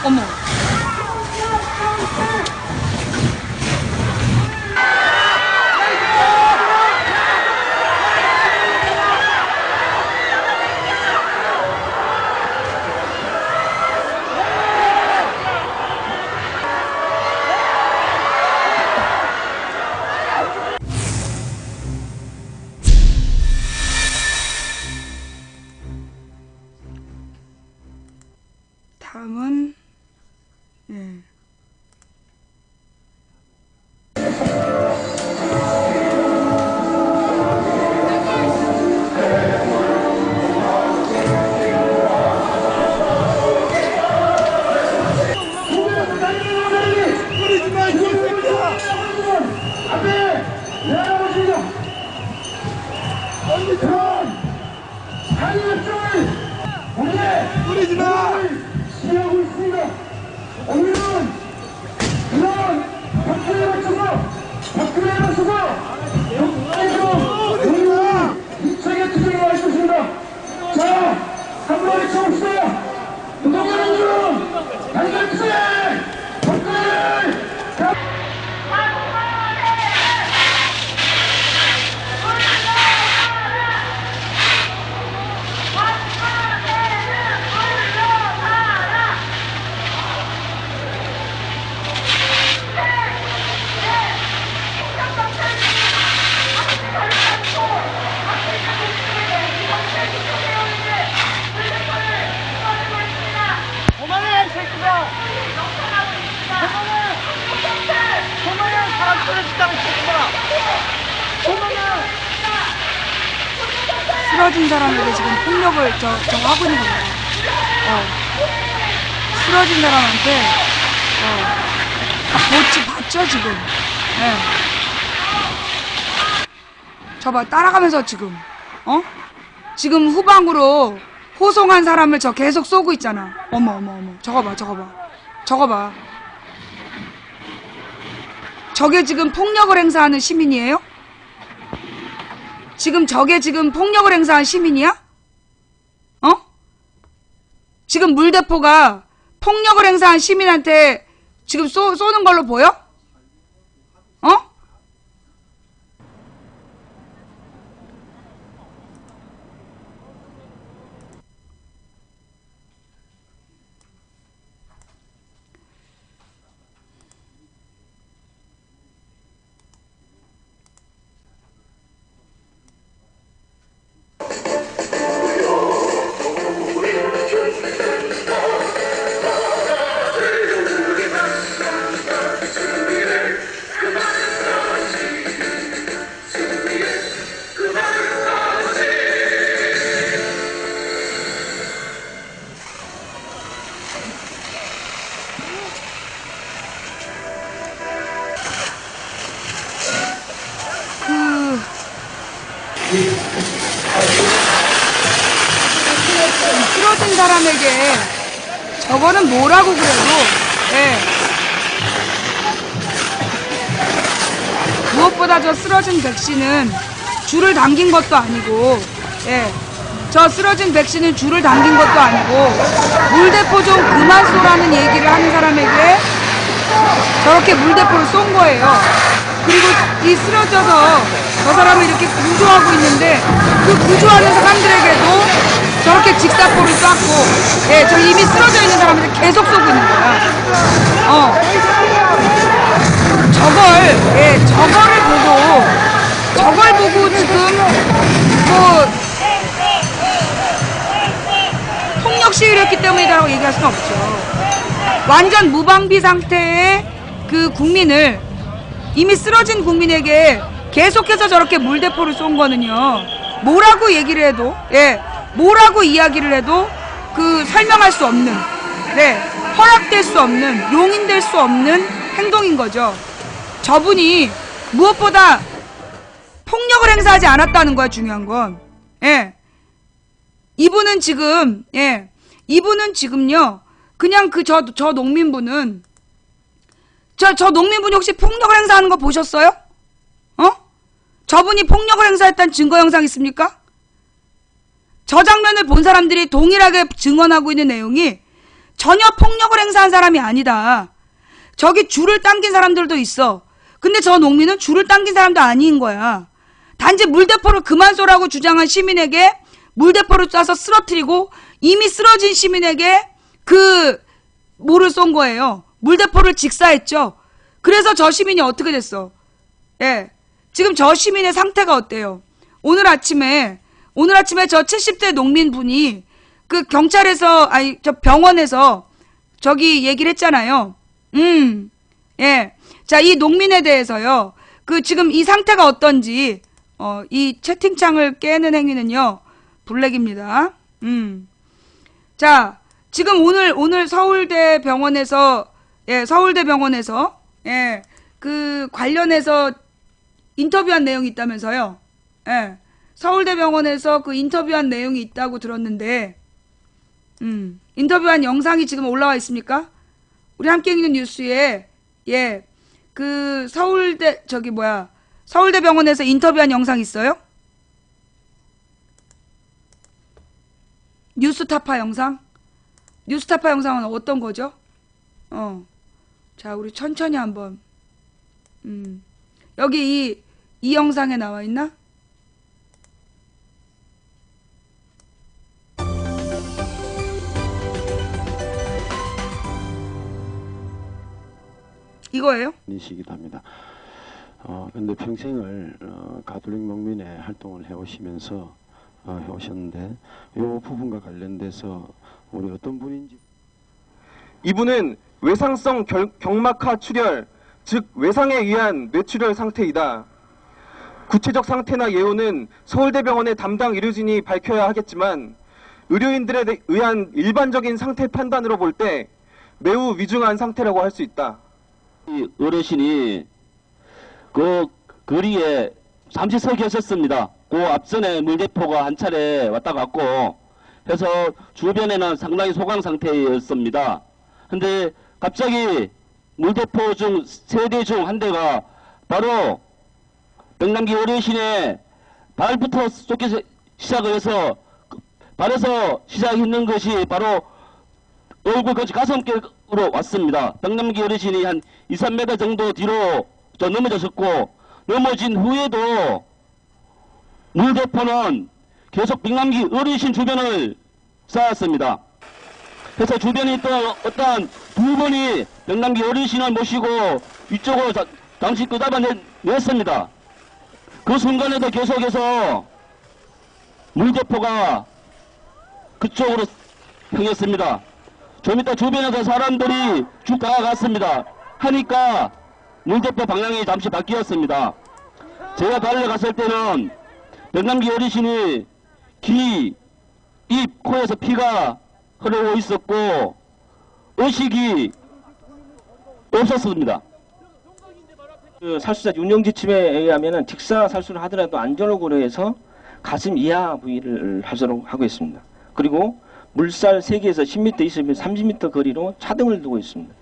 어머. 다음은 예. 쓰러진 사람에게 지금 폭력을 저거 하고 있는 거예요. 쓰러진 사람한테 봤죠 지금. 네. 저봐 따라가면서 지금 지금 후방으로 호송한 사람을 저 계속 쏘고 있잖아. 어머 어머 어머. 저거 봐 저거 봐. 저거 봐. 저게 지금 폭력을 행사하는 시민이에요? 지금 저게 지금 폭력을 행사한 시민이야? 어? 지금 물대포가 폭력을 행사한 시민한테 지금 쏘는 걸로 보여? 어? 쓰러진 사람에게 저거는 뭐라고 그래도 예. 무엇보다 저 쓰러진 백씨는 줄을 당긴 것도 아니고 예. 저 쓰러진 백씨는 줄을 당긴 것도 아니고 물대포 좀 그만 쏘라는 얘기를 하는 사람에게 저렇게 물대포를 쏜 거예요. 그리고 이 쓰러져서 저 사람을 이렇게 구조하고 있는데 그 구조하는 사람들에게도 저렇게 직사포를 쐈고, 예, 저 이미 쓰러져 있는 사람들 계속 쏘고 있는 거야. 저걸 보고 지금 뭐 폭력 시위를 했기 때문이라고 얘기할 수는 없죠. 완전 무방비 상태의 그 국민을 이미 쓰러진 국민에게 계속해서 저렇게 물대포를 쏜 거는요. 뭐라고 얘기를 해도, 예. 뭐라고 이야기를 해도 그 설명할 수 없는, 네, 허락될 수 없는, 용인될 수 없는 행동인 거죠. 저분이 무엇보다 폭력을 행사하지 않았다는 거야, 중요한 건. 예. 이분은 지금, 예. 이분은 지금요, 그냥 저 농민분은, 저 농민분이 혹시 폭력을 행사하는 거 보셨어요? 어? 저분이 폭력을 행사했다는 증거 영상 있습니까? 저 장면을 본 사람들이 동일하게 증언하고 있는 내용이 전혀 폭력을 행사한 사람이 아니다. 저기 줄을 당긴 사람들도 있어. 근데 저 농민은 줄을 당긴 사람도 아닌 거야. 단지 물대포를 그만 쏘라고 주장한 시민에게 물대포를 쏴서 쓰러뜨리고 이미 쓰러진 시민에게 뭐를 쏜 거예요. 물대포를 직사했죠. 그래서 저 시민이 어떻게 됐어? 예. 지금 저 시민의 상태가 어때요? 오늘 아침에 저 70대 농민분이 그 경찰에서, 저 병원에서 저기 얘기를 했잖아요. 예. 자, 이 농민에 대해서요. 지금 이 상태가 어떤지, 이 채팅창을 깨는 행위는요, 블랙입니다. 자, 지금 오늘 서울대 병원에서, 예, 관련해서 인터뷰한 내용이 있다면서요. 예. 서울대병원에서 인터뷰한 내용이 있다고 들었는데, 인터뷰한 영상이 지금 올라와 있습니까? 우리 함께 읽는 뉴스에, 예, 서울대병원에서 인터뷰한 영상 있어요? 뉴스타파 영상? 뉴스타파 영상은 어떤 거죠? 자, 우리 천천히 한번, 여기 이 영상에 나와 있나? 이거예요? 이시기도 합니다. 근데 평생을 가톨릭 농민의 활동을 해오시면서 해오셨는데 이 부분과 관련돼서 우리 어떤 분인지. 이분은 외상성 경막하 출혈, 즉 외상에 의한 뇌출혈 상태이다. 구체적 상태나 예후는 서울대병원의 담당 의료진이 밝혀야 하겠지만 의료인들에 의한 일반적인 상태 판단으로 볼 때 매우 위중한 상태라고 할 수 있다. 이 어르신이 그 거리에 잠시 서 계셨습니다. 그 앞전에 물대포가 한 차례 왔다 갔고 해서 주변에는 상당히 소강 상태였습니다. 근데 갑자기 물대포 중 3대 중 한 대가 바로 백남기 어르신의 발부터 쏟기 시작을 해서 발에서 시작했는 것이 바로 얼굴 거치 가슴께로 왔습니다. 백남기 어르신이 한 2, 3m 정도 뒤로 넘어졌었고, 넘어진 후에도 물대포는 계속 백남기 어르신 주변을 쌓았습니다. 그래서 주변에 또 어떠한 두 분이 백남기 어르신을 모시고 이쪽으로 당시 끄잡아냈습니다. 그 순간에도 계속해서 물대포가 그쪽으로 향했습니다. 좀 이따 주변에서 사람들이 쭉 다가갔습니다. 하니까 물대포 방향이 잠시 바뀌었습니다. 제가 달려갔을 때는 백남기 어르신이 귀, 입, 코에서 피가 흐르고 있었고 의식이 없었습니다. 그 살수자 운영지침에 의하면은 직사 살수를 하더라도 안전을 고려해서 가슴 이하 부위를 하도록 하고 있습니다. 그리고 물살 3개에서 10m 있으면 30m 거리로 차등을 두고 있습니다.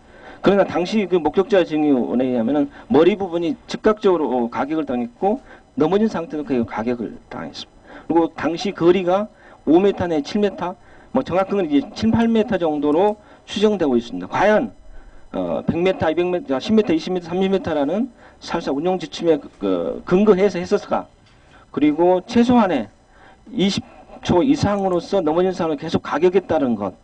그러나 당시 그 목격자 증언에 의하면은 머리 부분이 즉각적으로 가격을 당했고 넘어진 상태로 그 가격을 당했습니다. 그리고 당시 거리가 5m 내 7m, 뭐 정확한 건 이제 7, 8m 정도로 추정되고 있습니다. 과연 100m, 200m, 10m, 20m, 30m라는 살사 운용 지침에 근거해서 했었을까? 그리고 최소한의 20초 이상으로서 넘어진 사람을 계속 가격했다는 것.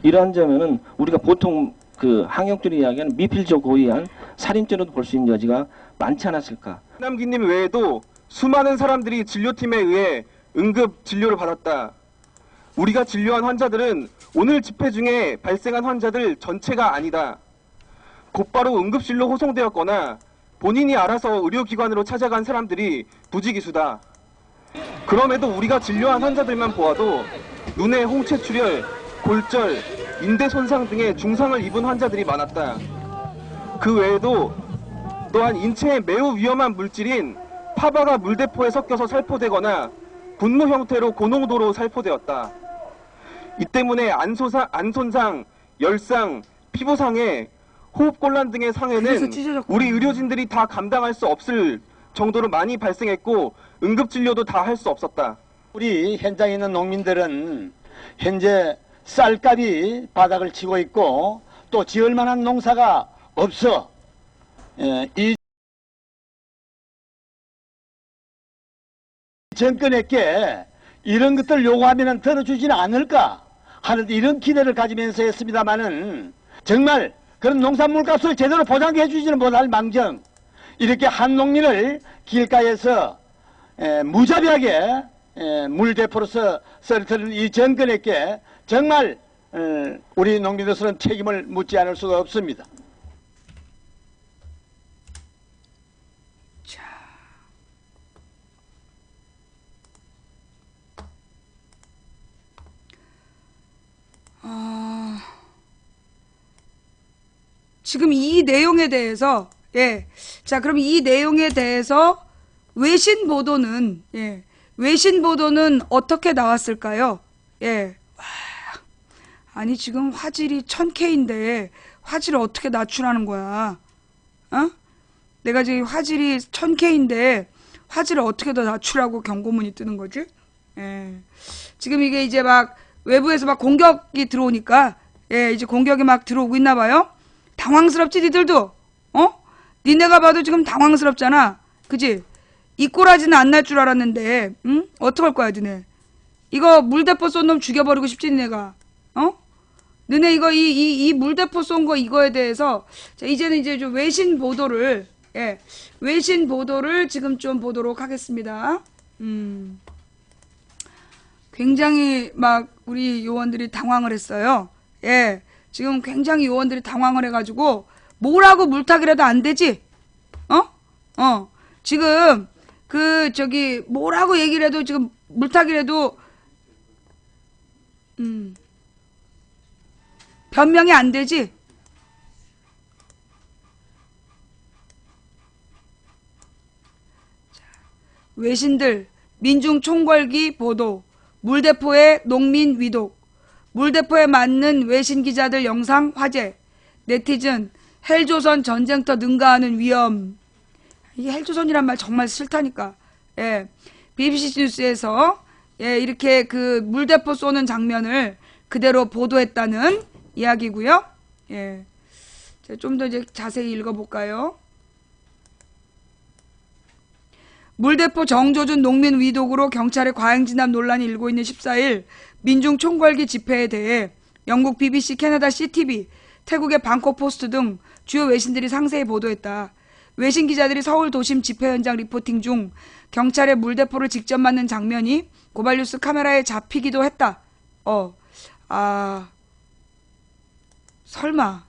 이러한 점에는 우리가 보통 그 항역들이 이야기하는 미필적 고의한 살인죄로도 볼 수 있는 여지가 많지 않았을까? 백남기님 외에도 수많은 사람들이 진료팀에 의해 응급 진료를 받았다. 우리가 진료한 환자들은 오늘 집회 중에 발생한 환자들 전체가 아니다. 곧바로 응급실로 호송되었거나 본인이 알아서 의료기관으로 찾아간 사람들이 부지기수다. 그럼에도 우리가 진료한 환자들만 보아도 눈에 홍채출혈, 골절, 인대 손상 등의 중상을 입은 환자들이 많았다. 그 외에도 또한 인체에 매우 위험한 물질인 파바가 물대포에 섞여서 살포되거나 분무 형태로 고농도로 살포되었다. 이 때문에 안손상, 열상, 피부상해, 호흡곤란 등의 상해는 우리 의료진들이 다 감당할 수 없을 정도로 많이 발생했고 응급진료도 다 할 수 없었다. 우리 현장에 있는 농민들은 현재 쌀값이 바닥을 치고 있고 또 지을 만한 농사가 없어 이 정권에게 이런 것들 요구하면 들어주지는 않을까 하는 이런 기대를 가지면서 했습니다마는 정말 그런 농산물 값을 제대로 보장해 주지는 못할 망정 이렇게 한 농민을 길가에서 무자비하게 물대포로서 썰어뜨리는 이 정권에게 정말 우리 농민으로서는 책임을 묻지 않을 수가 없습니다. 지금 이 내용에 대해서 자 그럼 이 내용에 대해서 외신 보도는 외신 보도는 어떻게 나왔을까요? 와, 아니 지금 화질이 1000K인데 화질을 어떻게 낮추라는 거야? 내가 지금 화질이 1000K인데 화질을 어떻게 더 낮추라고 경고문이 뜨는 거지? 지금 이게 이제 막 외부에서 막 공격이 들어오니까 이제 공격이 막 들어오고 있나 봐요. 당황스럽지 니들도? 니네가 봐도 지금 당황스럽잖아. 그지? 이 꼬라지는 안 날 줄 알았는데 응? 어떡할 거야 니네? 이거 물대포 쏜 놈 죽여버리고 싶지 니네가? 너네 이거 이 물대포 쏜 거 이거에 대해서 자, 이제는 이제 좀 외신 보도를 외신 보도를 지금 좀 보도록 하겠습니다. 굉장히 막 우리 요원들이 당황을 했어요. 지금 굉장히 요원들이 당황을 해가지고 뭐라고 물타기라도 안 되지? 지금 그 저기 뭐라고 얘기를 해도 지금 물타기라도 변명이 안 되지? 외신들 민중 총궐기 보도 물대포의 농민 위독, 물대포에 맞는 외신 기자들 영상 화제, 네티즌 헬조선 전쟁터 능가하는 위험. 이 헬조선이란 말 정말 싫다니까. 예, BBC 뉴스에서 예, 이렇게 그 물대포 쏘는 장면을 그대로 보도했다는 이야기고요. 예, 좀 더 이제 자세히 읽어볼까요? 물대포 정조준 농민 위독으로 경찰의 과잉진압 논란이 일고 있는 14일 민중 총궐기 집회에 대해 영국 BBC, 캐나다 CTV, 태국의 방콕포스트 등 주요 외신들이 상세히 보도했다. 외신 기자들이 서울 도심 집회 현장 리포팅 중 경찰의 물대포를 직접 맞는 장면이 고발뉴스 카메라에 잡히기도 했다. 설마.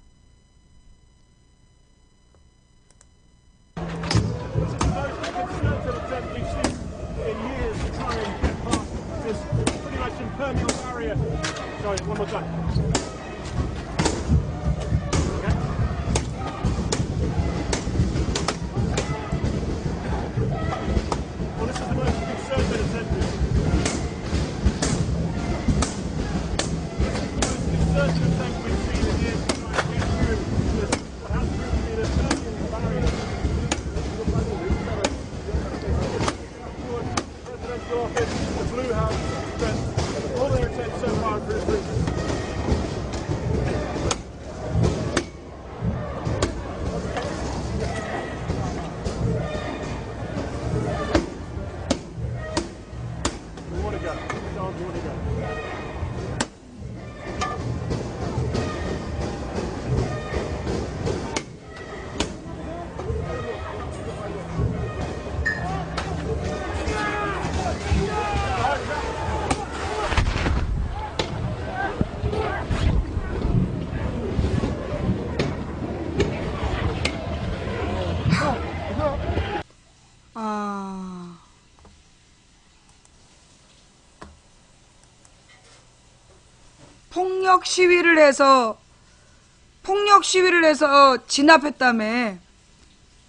폭력 시위를 해서 진압했다며.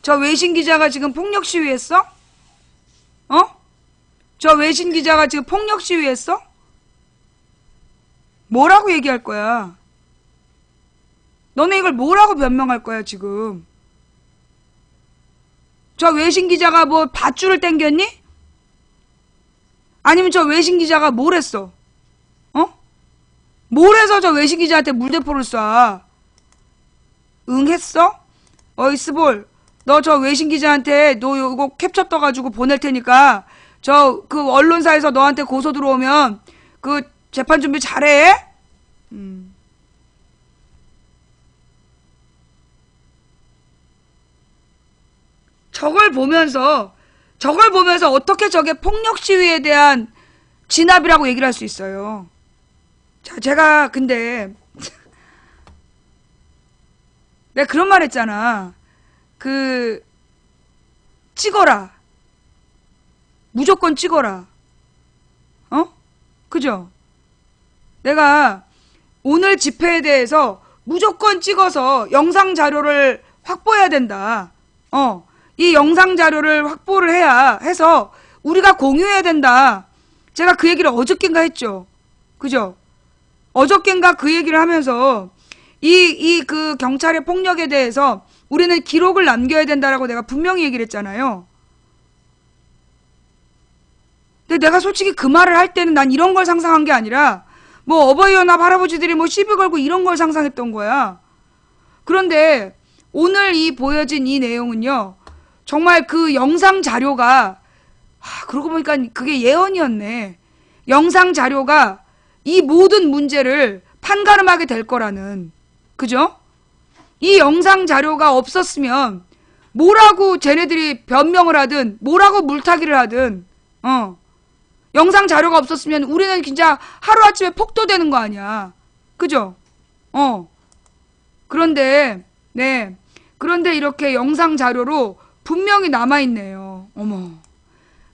저 외신 기자가 지금 폭력 시위했어? 저 외신 기자가 지금 폭력 시위했어? 뭐라고 얘기할 거야? 너네 이걸 뭐라고 변명할 거야 지금? 저 외신 기자가 뭐 밧줄을 당겼니? 아니면 저 외신 기자가 뭘 했어? 뭘 해서 저 외신 기자한테 물대포를 쏴? 응 했어? 어이 스볼, 너 저 외신 기자한테 너 이거 캡처 떠가지고 보낼 테니까 저 그 언론사에서 너한테 고소 들어오면 그 재판 준비 잘해? 저걸 보면서 어떻게 저게 폭력 시위에 대한 진압이라고 얘기를 할 수 있어요? 자, 제가 근데 내가 그런 말 했잖아. 찍어라. 무조건 찍어라. 그죠? 내가 오늘 집회에 대해서 무조건 찍어서 영상 자료를 확보해야 된다. 이 영상 자료를 확보를 해서 우리가 공유해야 된다. 제가 그 얘기를 어저께인가 했죠. 그죠? 어저께인가 그 얘기를 하면서 그 경찰의 폭력에 대해서 우리는 기록을 남겨야 된다라고 내가 분명히 얘기를 했잖아요. 근데 내가 솔직히 그 말을 할 때는 난 이런 걸 상상한 게 아니라 뭐 어버이연합 할아버지들이 뭐 시비 걸고 이런 걸 상상했던 거야. 그런데 오늘 보여진 이 내용은요, 정말 그 영상 자료가, 그러고 보니까 그게 예언이었네. 영상 자료가 이 모든 문제를 판가름하게 될 거라는. 그죠? 이 영상 자료가 없었으면 뭐라고 쟤네들이 변명을 하든 뭐라고 물타기를 하든 영상 자료가 없었으면 우리는 진짜 하루아침에 폭도되는 거 아니야. 그죠? 그런데 이렇게 영상 자료로 분명히 남아있네요. 어머.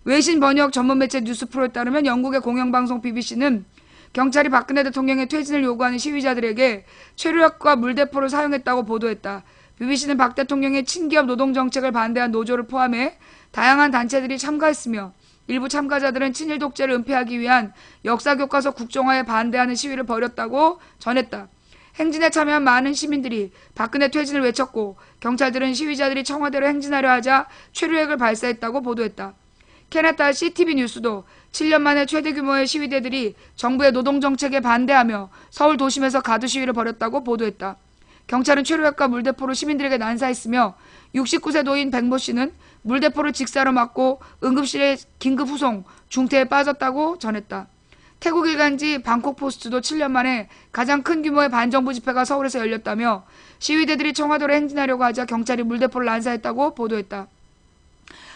외신 번역 전문 매체 뉴스프로에 따르면 영국의 공영방송 BBC는 경찰이 박근혜 대통령의 퇴진을 요구하는 시위자들에게 최루약과 물대포를 사용했다고 보도했다. BBC는 박 대통령의 친기업 노동정책을 반대한 노조를 포함해 다양한 단체들이 참가했으며 일부 참가자들은 친일 독재를 은폐하기 위한 역사교과서 국정화에 반대하는 시위를 벌였다고 전했다. 행진에 참여한 많은 시민들이 박근혜 퇴진을 외쳤고 경찰들은 시위자들이 청와대로 행진하려 하자 최루액을 발사했다고 보도했다. 캐나다 CTV 뉴스도 7년 만에 최대 규모의 시위대들이 정부의 노동정책에 반대하며 서울 도심에서 가두 시위를 벌였다고 보도했다. 경찰은 최루액과 물대포로 시민들에게 난사했으며 69세 노인 백모 씨는 물대포를 직사로 맞고 응급실에 긴급 후송, 중태에 빠졌다고 전했다. 태국 일간지 방콕포스트도 7년 만에 가장 큰 규모의 반정부 집회가 서울에서 열렸다며 시위대들이 청와대로 행진하려고 하자 경찰이 물대포를 난사했다고 보도했다.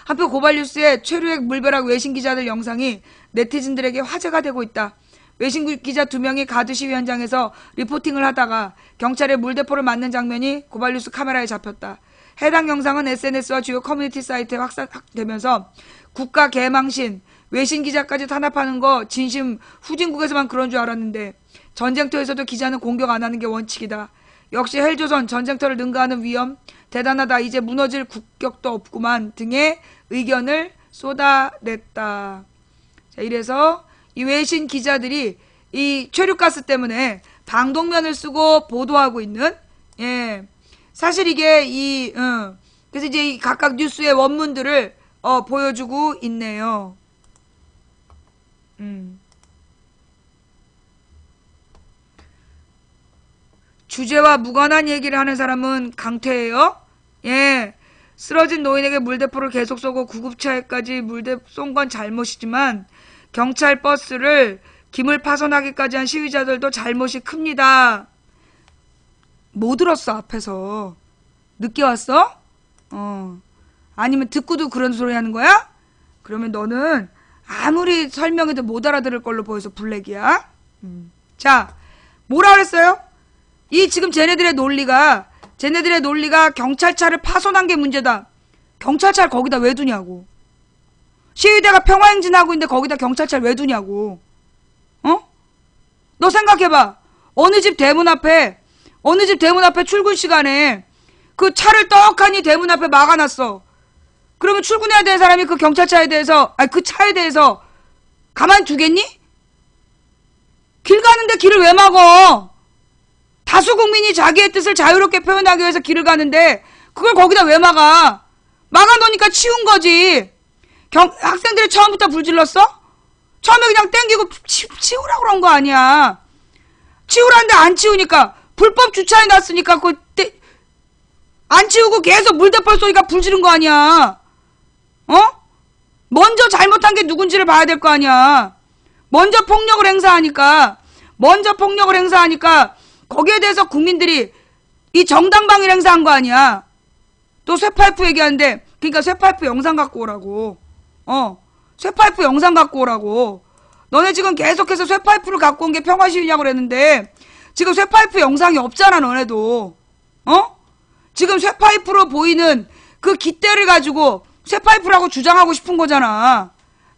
한편 고발뉴스의 최루액 물벼락 외신 기자들 영상이 네티즌들에게 화제가 되고 있다. 외신 기자 2명이 가두 시위 현장에서 리포팅을 하다가 경찰에 물대포를 맞는 장면이 고발뉴스 카메라에 잡혔다. 해당 영상은 SNS와 주요 커뮤니티 사이트에 확산되면서 국가 개망신, 외신 기자까지 탄압하는 거 진심 후진국에서만 그런 줄 알았는데 전쟁터에서도 기자는 공격 안 하는 게 원칙이다. 역시 헬조선 전쟁터를 능가하는 위험 대단하다. 이제 무너질 국격도 없구만 등의 의견을 쏟아냈다. 자, 이래서 이 외신 기자들이 이 최루가스 때문에 방독면을 쓰고 보도하고 있는, 사실 이게 그래서 이제 이 각각 뉴스의 원문들을 보여주고 있네요. 주제와 무관한 얘기를 하는 사람은 강퇴예요. 쓰러진 노인에게 물대포를 계속 쏘고 구급차에까지 물대 쏜 건 잘못이지만 경찰 버스를 기물 파손하기까지 한 시위자들도 잘못이 큽니다. 뭐 들었어 앞에서? 늦게 왔어? 아니면 듣고도 그런 소리 하는 거야? 그러면 너는 아무리 설명해도 못 알아들을 걸로 보여서 블랙이야. 자, 뭐라 그랬어요? 이 지금 쟤네들의 논리가 경찰차를 파손한 게 문제다. 경찰차를 거기다 왜 두냐고. 시위대가 평화행진하고 있는데 거기다 경찰차를 왜 두냐고. 너 생각해봐. 어느 집 대문 앞에 출근 시간에 그 차를 떡하니 대문 앞에 막아놨어. 그러면 출근해야 되는 사람이 그 경찰차에 대해서, 그 차에 대해서 가만히 두겠니? 길 가는데 길을 왜 막어? 다수 국민이 자기의 뜻을 자유롭게 표현하기 위해서 길을 가는데 그걸 거기다 왜 막아? 막아놓으니까 치운 거지. 학생들이 처음부터 불질렀어? 처음에 그냥 땡기고 치우라고 그런 거 아니야. 치우라는데 안 치우니까 불법 주차해 놨으니까 안 치우고 계속 물대포를 쏘니까 불지른 거 아니야. 먼저 잘못한 게 누군지를 봐야 될 거 아니야. 먼저 폭력을 행사하니까 거기에 대해서 국민들이 이 정당방위를 행사한 거 아니야. 또 쇠파이프 얘기하는데, 그러니까 쇠파이프 영상 갖고 오라고. 쇠파이프 영상 갖고 오라고. 너네 지금 계속해서 쇠파이프를 갖고 온 게 평화시위냐고 그랬는데 지금 쇠파이프 영상이 없잖아. 너네도. 지금 쇠파이프로 보이는 그 깃대를 가지고 쇠파이프라고 주장하고 싶은 거잖아.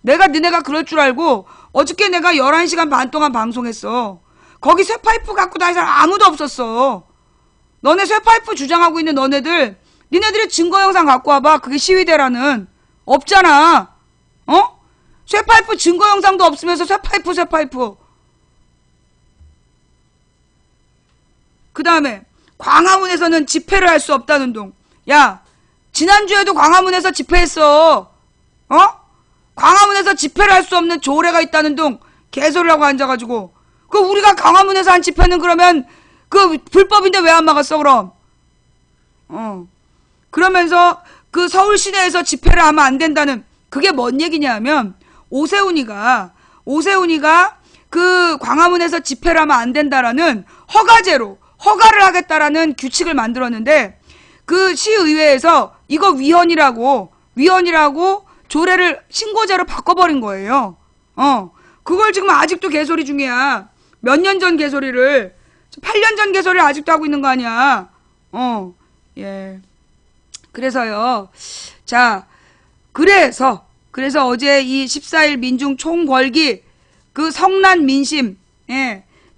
너네가 그럴 줄 알고 어저께 내가 11시간 반 동안 방송했어. 거기 쇠파이프 갖고 다니는 사람 아무도 없었어. 너네 쇠파이프 주장하고 있는 니네들이 증거 영상 갖고 와봐. 그게 시위대라는. 없잖아. 쇠파이프 증거 영상도 없으면서 쇠파이프. 그 다음에 광화문에서는 집회를 할 수 없다는 둥. 야, 지난주에도 광화문에서 집회했어. 광화문에서 집회를 할 수 없는 조례가 있다는 둥. 개소리를 하고 앉아가지고. 우리가 광화문에서 한 집회는 그러면 불법인데 왜 안 막았어 그럼? 그러면서 서울 시내에서 집회를 하면 안 된다는, 그게 뭔 얘기냐면 오세훈이가 광화문에서 집회를 하면 안 된다라는 허가를 하겠다라는 규칙을 만들었는데 그 시의회에서 이거 위헌이라고 조례를 신고제로 바꿔버린 거예요. 그걸 지금 아직도 개소리 중이야. 몇 년 전 개소리를, 8년 전 개소리를 아직도 하고 있는 거 아니야. 그래서요. 자, 그래서 어제 이 14일 민중 총궐기, 그 성난 민심,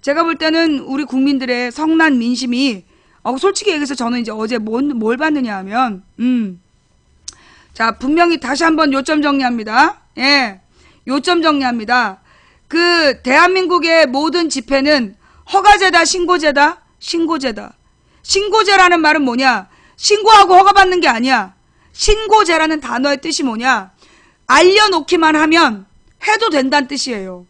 제가 볼 때는 우리 국민들의 성난 민심이, 솔직히 얘기해서 저는 이제 어제 뭘 봤느냐 하면, 자, 분명히 다시 한번 요점 정리합니다. 요점 정리합니다. 그 대한민국의 모든 집회는 허가제다, 신고제다? 신고제다. 신고제라는 말은 뭐냐? 신고하고 허가받는 게 아니야. 신고제라는 단어의 뜻이 뭐냐? 알려놓기만 하면 해도 된다는 뜻이에요.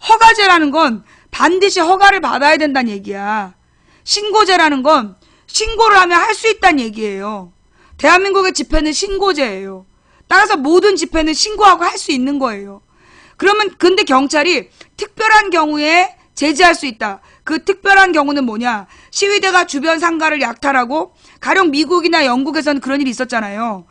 허가제라는 건 반드시 허가를 받아야 된다는 얘기야. 신고제라는 건 신고를 하면 할 수 있다는 얘기예요. 대한민국의 집회는 신고제예요. 따라서 모든 집회는 신고하고 할 수 있는 거예요. 그러면 근데 경찰이 특별한 경우에 제지할 수 있다. 그 특별한 경우는 뭐냐? 시위대가 주변 상가를 약탈하고 가령 미국이나 영국에서는 그런 일이 있었잖아요.